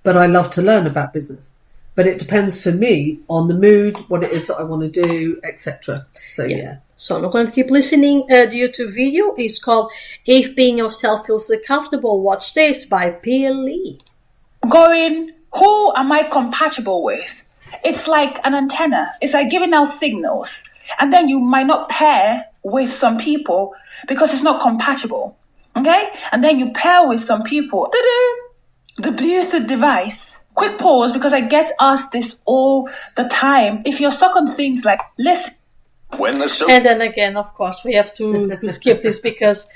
but I love to learn about business. But it depends for me on the mood, what it is that I want to do, etc. So yeah. So I'm going to keep listening. The YouTube video is called If Being Yourself Feels Comfortable, Watch This by Pia Lee. Going, who am I compatible with? It's like an antenna. It's like giving out signals. And then you might not pair with some people because it's not compatible. Okay? And then you pair with some people. The Bluetooth device. Quick pause, because I get asked this all the time. If you're stuck on things like, listen. And then again, of course, we have to skip this because,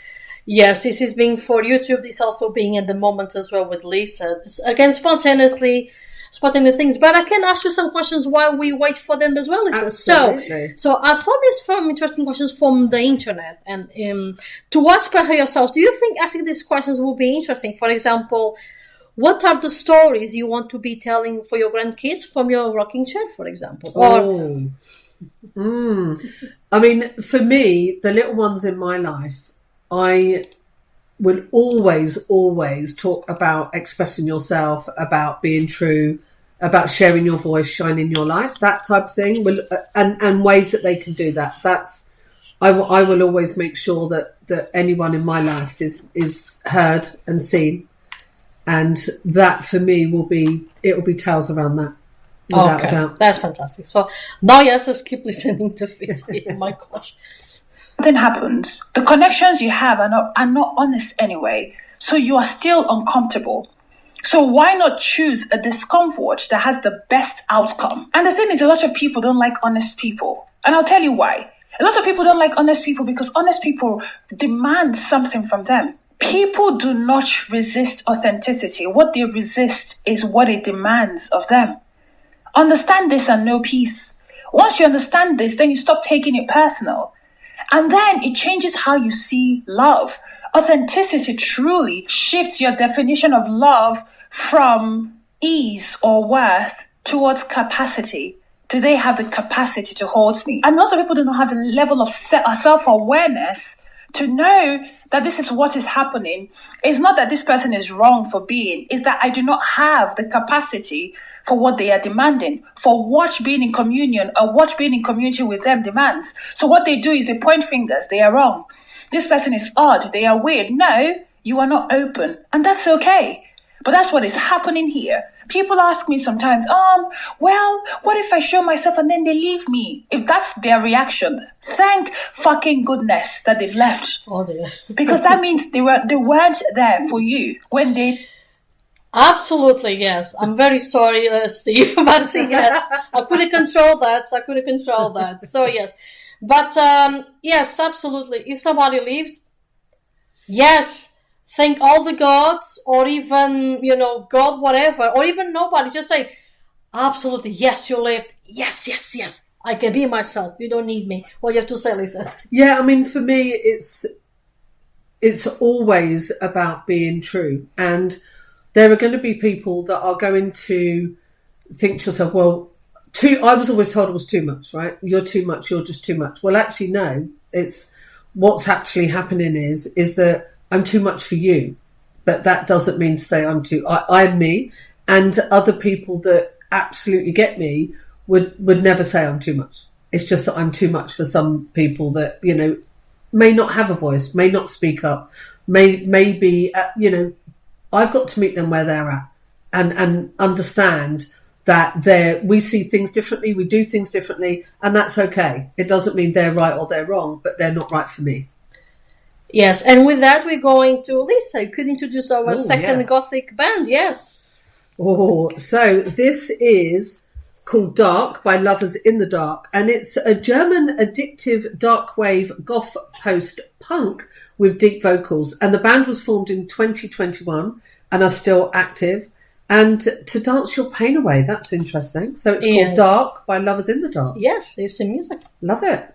yes, this is being for YouTube. This also being at the moment as well with Lisa. It's, again, spontaneous things. But I can ask you some questions while we wait for them as well, Lisa. Absolutely. So I thought there's some interesting questions from the internet. And to ask for yourselves, do you think asking these questions will be interesting? For example, what are the stories you want to be telling for your grandkids from your rocking chair, for example? I mean, for me, the little ones in my life, I would always talk about expressing yourself, about being true, about sharing your voice, shining your light, that type of thing, and ways that they can do that. I will always make sure that anyone in my life is heard and seen, and that for me will be tales around that. Without a doubt. That's fantastic. So now, yes, let's keep listening to it. Oh my gosh. Something happens. The connections you have are not honest anyway. So you are still uncomfortable. So why not choose a discomfort that has the best outcome? And the thing is, a lot of people don't like honest people. And I'll tell you why. A lot of people don't like honest people because honest people demand something from them. People do not resist authenticity. What they resist is what it demands of them. Understand this and know peace. Once you understand this, then you stop taking it personal. And then it changes how you see love. Authenticity truly shifts your definition of love from ease or worth towards capacity. Do they have the capacity to hold me? And lots of people do not have the level of self-awareness to know that this is what is happening. It's not that this person is wrong for being. It's that I do not have the capacity for what they are demanding, for what being in communion or what being in community with them demands. So what they do is they point fingers. They are wrong. This person is odd. They are weird. No, you are not open. And that's okay. But that's what is happening here. People ask me sometimes, well, what if I show myself and then they leave me? If that's their reaction, thank fucking goodness that they've left. Oh dear. Because that means they weren't there for you when they Absolutely, yes. I'm very sorry, Steve, but yes, I couldn't control that. I couldn't control that. So yes, but yes, absolutely. If somebody leaves, yes, thank all the gods, or even God, whatever, or even nobody. Just say, absolutely, yes, you lived. Yes, yes, yes. I can be myself. You don't need me. What do you have to say, Lisa? Yeah, I mean, for me, it's always about being true, and there are going to be people that are going to think to yourself, well, I was always told it was too much, right? You're too much, you're just too much. Well, actually, no. It's what's actually happening is that I'm too much for you. But that doesn't mean to say I'm me. And other people that absolutely get me would never say I'm too much. It's just that I'm too much for some people that, may not have a voice, may not speak up, may be, I've got to meet them where they're at and understand that we see things differently, we do things differently, and that's okay. It doesn't mean they're right or they're wrong, but they're not right for me. Yes, and with that, we're going to Lisa. You could introduce our second yes. Gothic band, yes. Oh, so this is called Dark by Lovers in the Dark, and it's a German addictive dark wave goth post punk with deep vocals, and the band was formed in 2021 and are still active. And to dance your pain away, that's interesting. So it's called Dark by Lovers in the Dark. Yes, it's the music. Love it.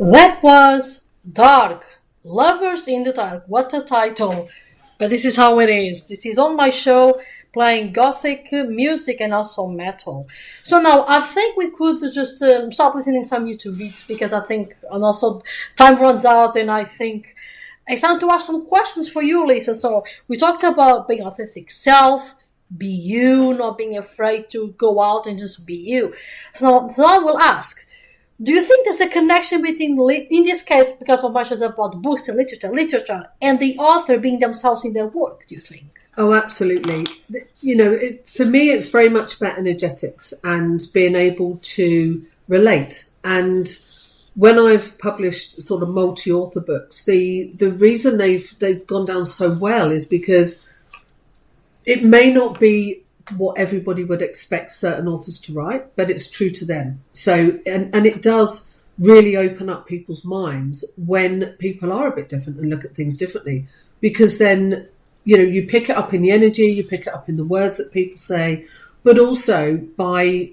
That was Dark. Lovers in the Dark. What a title. But this is how it is. This is on my show playing gothic music and also metal. So now I think we could just stop listening to some YouTube videos because I think, and also time runs out and I think it's time to ask some questions for you, Lisa. So we talked about being authentic self, be you, not being afraid to go out and just be you. So I will ask, do you think there's a connection between, in this case, because of much as about books and literature, and the author being themselves in their work, do you think? Oh, absolutely. You know, for me, it's very much about energetics and being able to relate. And when I've published sort of multi-author books, the reason they've gone down so well is because it may not be what everybody would expect certain authors to write, but it's true to them. So, and it does really open up people's minds when people are a bit different and look at things differently, because then, you know, you pick it up in the energy, you pick it up in the words that people say, but also by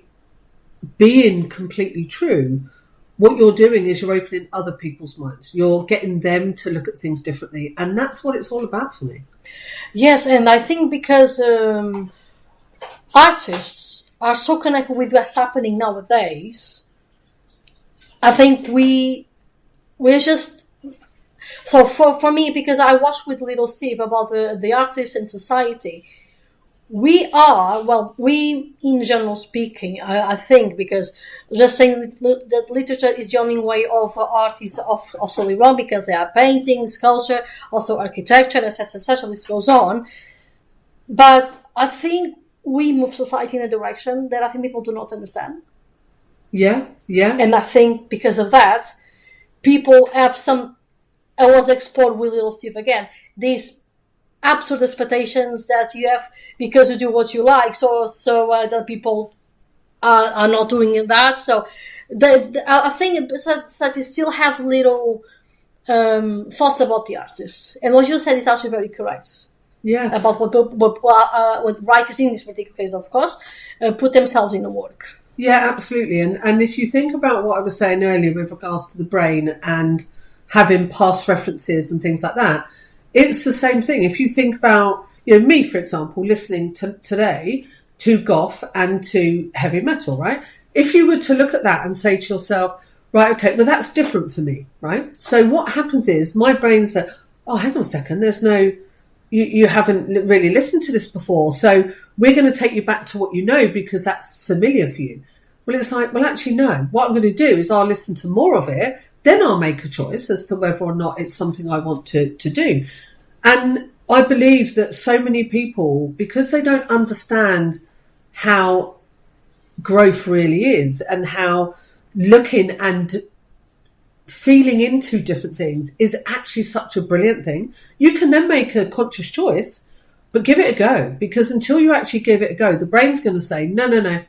being completely true, what you're doing is you're opening other people's minds. You're getting them to look at things differently. And that's what it's all about for me. Yes, and I think because artists are so connected with what's happening nowadays, I think we're just... So for me, because I watched with Little Steve about the artists and society, we in general speaking, I think, because just saying that literature is the only way of art is also wrong, because there are painting, sculpture, also architecture, etc., etc. This goes on. But I think we move society in a direction that I think people do not understand. Yeah. And I think because of that, people have some... I was explored with Little Steve again. These absurd expectations that you have because you do what you like. So that people are not doing that. So I think society still have little thoughts about the artists. And what you said is actually very correct. Yeah. About what writers in this particular case, of course, put themselves in the work. Yeah, absolutely. And if you think about what I was saying earlier with regards to the brain and having past references and things like that, it's the same thing. If you think about, you know, me, for example, listening today to goth and to heavy metal, right? If you were to look at that and say to yourself, right, okay, well, that's different for me, right? So what happens is my brain said, oh, hang on a second, there's no, you haven't really listened to this before. So we're going to take you back to what you know because that's familiar for you. Well, it's like, well, actually, no. What I'm going to do is I'll listen to more of it. Then I'll make a choice as to whether or not it's something I want to do. And I believe that so many people, because they don't understand how growth really is and how looking and feeling into different things is actually such a brilliant thing, you can then make a conscious choice, but give it a go. Because until you actually give it a go, the brain's going to say, no,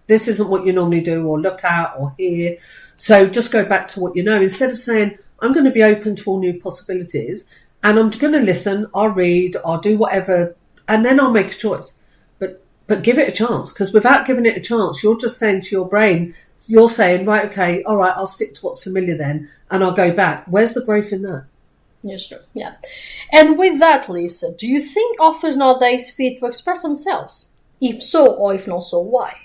this isn't what you normally do or look at or hear. So just go back to what you know, instead of saying, I'm going to be open to all new possibilities and I'm going to listen, I'll read, I'll do whatever, and then I'll make a choice. But give it a chance, because without giving it a chance, you're just saying to your brain, you're saying, right, okay, all right, I'll stick to what's familiar then, and I'll go back. Where's the growth in that? Yes, sure. Yeah. And with that, Lisa, do you think authors nowadays fit to express themselves? If so, or if not so, why?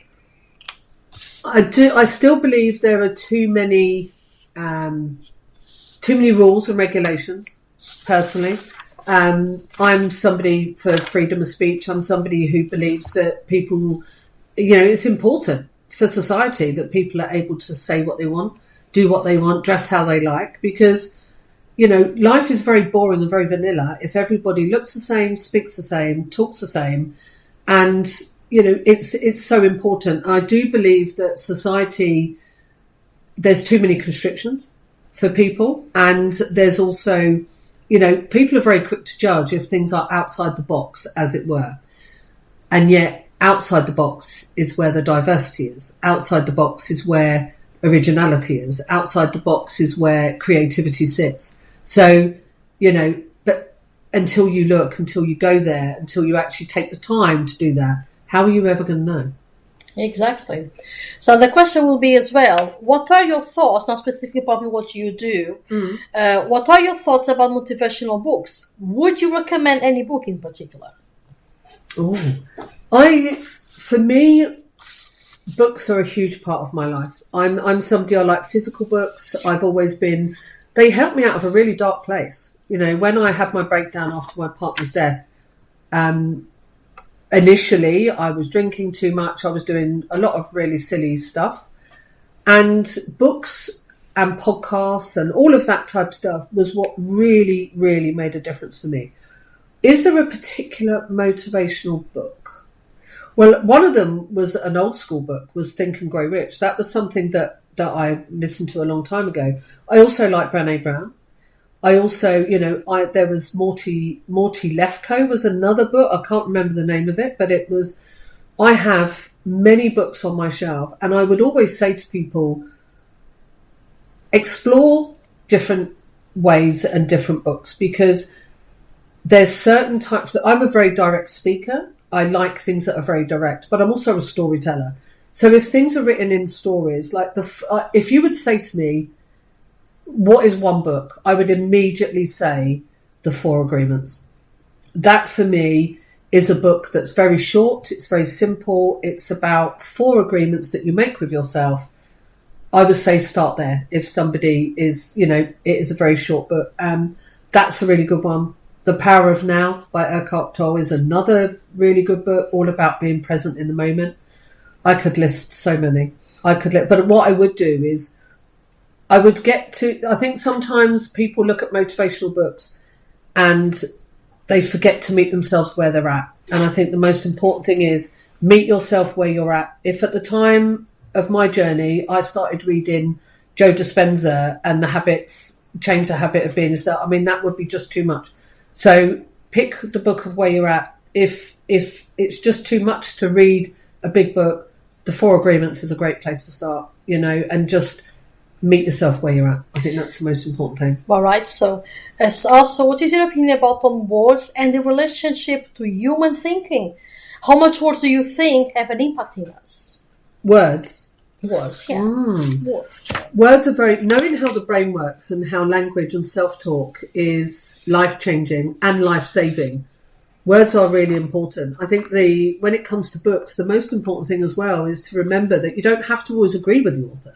I do. I still believe there are too many rules and regulations. Personally, I'm somebody for freedom of speech. I'm somebody who believes that people, you know, it's important for society that people are able to say what they want, do what they want, dress how they like, because, you know, life is very boring and very vanilla if everybody looks the same, speaks the same, talks the same, and you know, it's so important. I do believe that society, there's too many constrictions for people, and there's also, you know, people are very quick to judge if things are outside the box, as it were. And yet, outside the box is where the diversity is. Outside the box is where originality is. Outside the box is where creativity sits. So, you know, but until you look, until you go there, until you actually take the time to do that, how are you ever going to know? Exactly. So the question will be as well, what are your thoughts, not specifically probably what you do, what are your thoughts about motivational books? Would you recommend any book in particular? For me, books are a huge part of my life. I'm somebody, I like physical books. I've always been, they help me out of a really dark place. You know, when I had my breakdown after my partner's death, initially I was drinking too much. I was doing a lot of really silly stuff, and books and podcasts and all of that type of stuff was what really, really made a difference for me. Is there a particular motivational book? Well, one of them was an old school book, was Think and Grow Rich. That was something that I listened to a long time ago. I also like Brené Brown. I also, there was Morty Lefko was another book. I can't remember the name of it, but it was, I have many books on my shelf, and I would always say to people, explore different ways and different books, because there's certain types that, I'm a very direct speaker. I like things that are very direct, but I'm also a storyteller. So if things are written in stories, like if you would say to me, what is one book? I would immediately say The Four Agreements. That for me is a book that's very short. It's very simple. It's about 4 agreements that you make with yourself. I would say start there. If somebody is, it is a very short book. That's a really good one. The Power of Now by Eckhart Tolle is another really good book, all about being present in the moment. I could list so many. But what I would do is, I think sometimes people look at motivational books and they forget to meet themselves where they're at. And I think the most important thing is meet yourself where you're at. If at the time of my journey, I started reading Joe Dispenza and Change the Habit of Being Yourself, that would be just too much. So pick the book of where you're at. If it's just too much to read a big book, The Four Agreements is a great place to start, and just meet yourself where you're at. I think that's the most important thing. All right. So, also, what is your opinion about words and the relationship to human thinking? How much words do you think have an impact in us? Words, yeah. Words are knowing how the brain works and how language and self-talk is life-changing and life-saving. Words are really important. I think when it comes to books, the most important thing as well is to remember that you don't have to always agree with the author.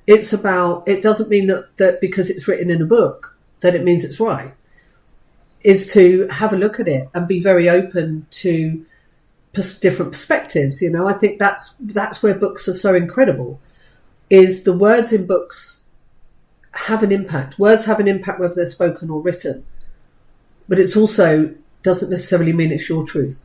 It doesn't mean that because it's written in a book that it means it's right. Is to have a look at it and be very open to different perspectives. I think that's where books are so incredible, is the words in books have an impact. Words have an impact whether they're spoken or written, but it's also doesn't necessarily mean it's your truth.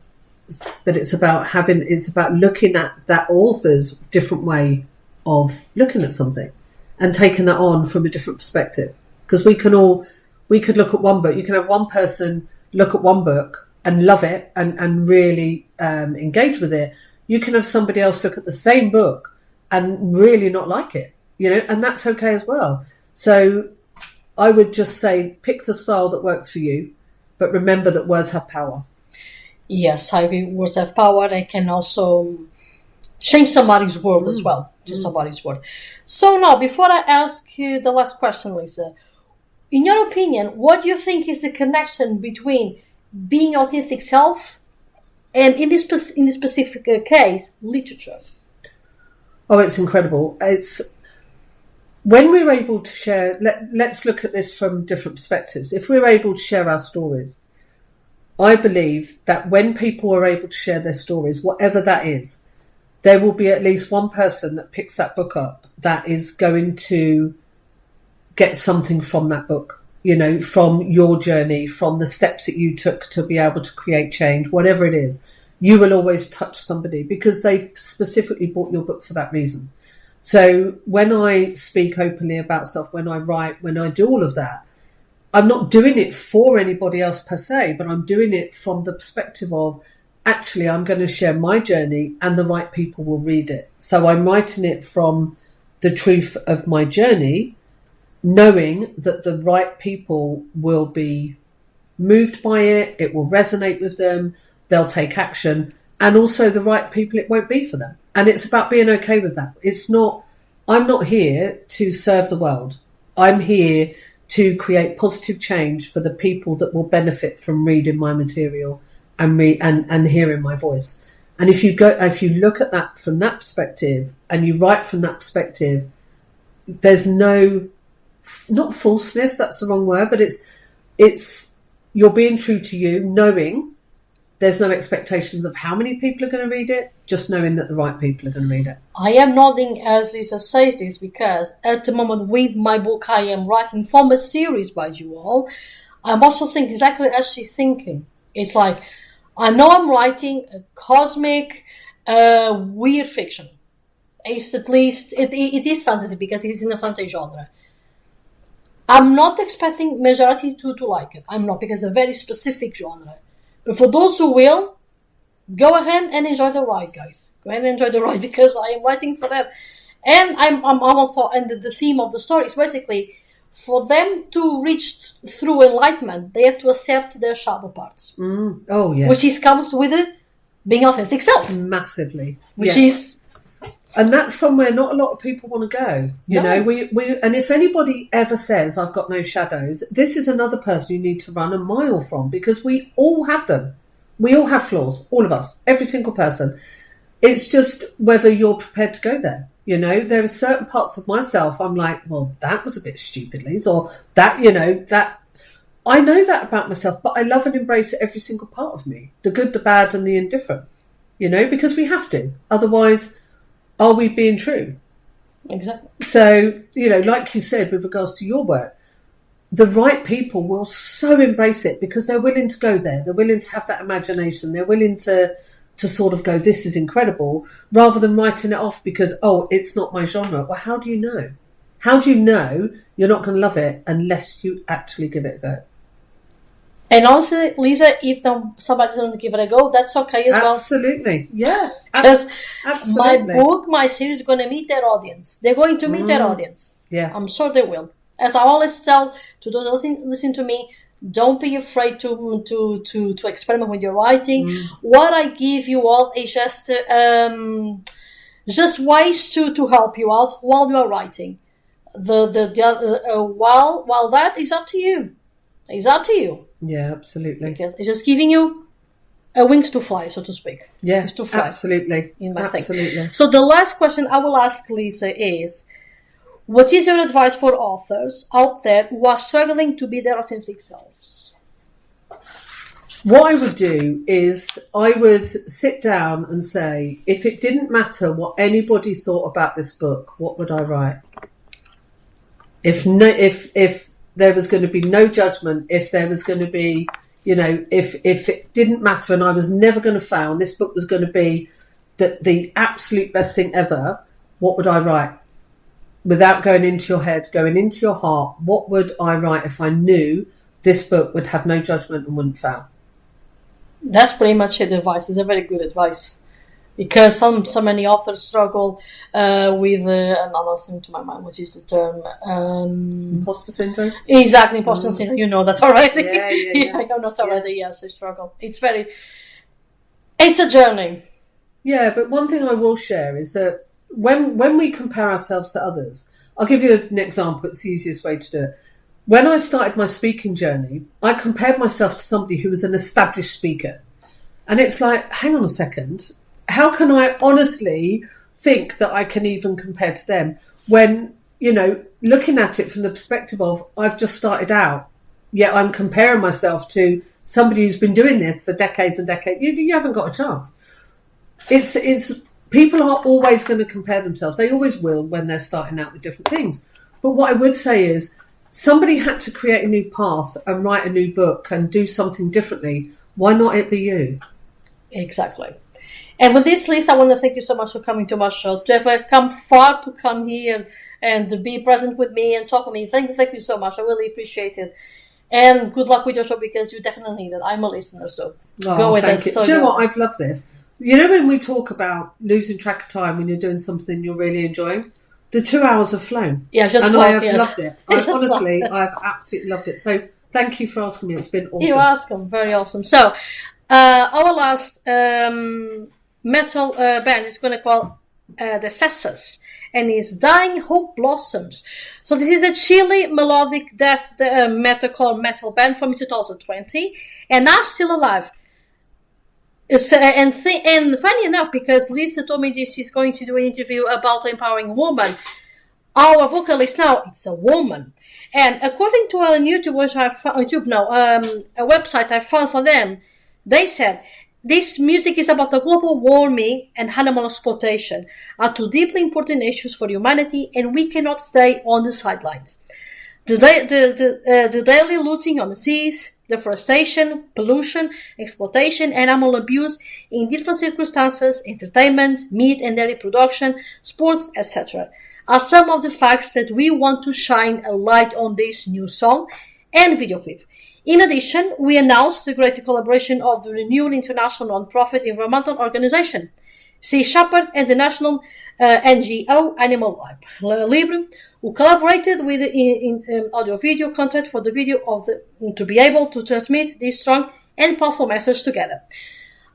But it's about looking at that author's different way of looking at something and taking that on from a different perspective. Because we could look at one book. You can have one person look at one book and love it and really engage with it. You can have somebody else look at the same book and really not like it, and that's okay as well. So I would just say pick the style that works for you, but remember that words have power. Yes, I agree. Words have power. They can also change somebody's world as well. Just somebody's world. So now, before I ask you the last question, Lisa, in your opinion, what do you think is the connection between being authentic self and, in this specific case, literature? Oh, it's incredible. It's when we're able to share. Let's look at this from different perspectives. If we're able to share our stories, I believe that when people are able to share their stories, whatever that is, there will be at least one person that picks that book up that is going to get something from that book, from your journey, from the steps that you took to be able to create change, whatever it is. You will always touch somebody because they've specifically bought your book for that reason. So when I speak openly about stuff, when I write, when I do all of that, I'm not doing it for anybody else per se, but I'm doing it from the perspective of, actually, I'm going to share my journey and the right people will read it. So I'm writing it from the truth of my journey, knowing that the right people will be moved by it, it will resonate with them, they'll take action. and also the right people, it won't be for them. And it's about being okay with that. I'm not here to serve the world. I'm here to create positive change for the people that will benefit from reading my material and hearing my voice. And if you look at that from that perspective and you write from that perspective, there's no, not falseness, that's the wrong word, but it's you're being true to you, knowing there's no expectations of how many people are going to read it, just knowing that the right people are going to read it. I am nodding as Lisa says this because at the moment with my book I am writing from a series by you all. I'm also thinking exactly as she's thinking. It's like, I know I'm writing a cosmic, weird fiction. It's at least, it is fantasy because it is in a fantasy genre. I'm not expecting majority to like it. I'm not, because it's a very specific genre. But for those who will, go ahead and enjoy the ride, guys. Go ahead and enjoy the ride because I am writing for that. And I'm also, and the theme of the story is basically for them to reach through enlightenment, they have to accept their shadow parts. Oh, yeah. Which comes with it being authentic self. Massively. Which is... And that's somewhere not a lot of people want to go. You know, we and if anybody ever says I've got no shadows, this is another person you need to run a mile from, because we all have them. We all have flaws, all of us, every single person. It's just whether you're prepared to go there. You know, there are certain parts of myself I'm like, well, that was a bit stupid, Liz, or that, you know, that I know that about myself, but I love and embrace every single part of me, the good, the bad, and the indifferent. You know, because we have to. Otherwise, are we being true? Exactly. So, you know, like you said, with regards to your work, the right people will so embrace it because they're willing to go there. They're willing to have that imagination. They're willing to sort of go, this is incredible, rather than writing it off because, oh, it's not my genre. Well, how do you know? How do you know you're not going to love it unless you actually give it a go? And honestly, Lisa, if somebody doesn't give it a go, that's okay as well. Absolutely, yeah. Because my Absolutely. book, my series is going to meet their audience. They're going to meet their audience. Yeah. I'm sure they will. As I always tell to those listen to me, don't be afraid to experiment with your writing. What I give you all is just ways to help you out while you are writing. While that is up to you. It's up to you. Yeah, absolutely. Because it's just giving you a wings to fly, so to speak. Yeah, Wings to fly. absolutely. In my thing. Absolutely. So the last question I will ask Lisa is, what is your advice for authors out there who are struggling to be their authentic selves? What I would do is I would sit down and say, if it didn't matter what anybody thought about this book, what would I write? If there was going to be no judgment, if there was going to be, you know, if it didn't matter and I was never going to fail, and this book was going to be the absolute best thing ever, what would I write? Without going into your head, going into your heart, what would I write if I knew this book would have no judgment and wouldn't fail? That's pretty much it. Advice. It's a very good advice. Because so many authors struggle with another thing to my mind, which is the term Imposter syndrome. Exactly, imposter syndrome. You know that already. Yeah. I know that already. Yes, they struggle. It's a journey. Yeah, but one thing I will share is that when we compare ourselves to others, I'll give you an example. It's the easiest way to do it. When I started my speaking journey, I compared myself to somebody who was an established speaker, and it's like, hang on a second. How can I honestly think that I can even compare to them when, you know, looking at it from the perspective of I've just started out, yet I'm comparing myself to somebody who's been doing this for decades and decades. You haven't got a chance. It's people are always going to compare themselves. They always will when they're starting out with different things. But what I would say is somebody had to create a new path and write a new book and do something differently. Why not it be you? Exactly. And with this, Lisa, I want to thank you so much for coming to my show. To have come far to come here and to be present with me and talk with me. Thank you so much. I really appreciate it. And good luck with your show because you definitely need it. I'm a listener, so go with it. Do you know what? I've loved this. You know when we talk about losing track of time when you're doing something you're really enjoying? The 2 hours have flown. Yeah, just and flown, I have yes. loved it. I've absolutely loved it. So thank you for asking me. It's been awesome. You're welcome. Very awesome. So Our last metal band is going to call the Cessas, and is Dying Hope Blossoms. So this is a Chile melodic death metal band from 2020, and are still alive. And funny enough, because Lisa told me this, she's going to do an interview about empowering women. Our vocalist now, it's a woman. And according to a YouTube, a website I found for them, they said, this music is about the global warming and animal exploitation, are two deeply important issues for humanity, and we cannot stay on the sidelines. The daily looting on the seas, deforestation, pollution, exploitation, animal abuse in different circumstances, entertainment, meat and dairy production, sports, etc., are some of the facts that we want to shine a light on this new song and video clip. In addition, we announced the great collaboration of the renewed international non-profit environmental organization, Sea Shepherd, and the national NGO Animal Libre, who collaborated with in audio-video content for the video of to be able to transmit this strong and powerful message together.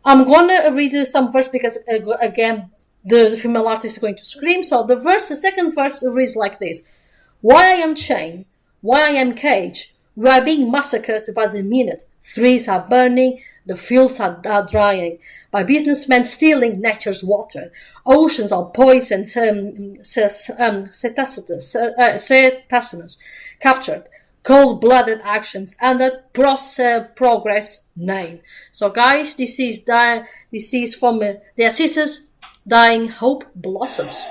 I'm gonna read some verse because again the female artist is going to scream. So the second verse reads like this: "Why I am chained, why I am caged, we are being massacred by the minute. Trees are burning, the fields are drying, by businessmen stealing nature's water. Oceans are poisoned, cetaceans captured. Cold-blooded actions under progress name." So, guys, this is from their sisters, Dying Hope Blossoms.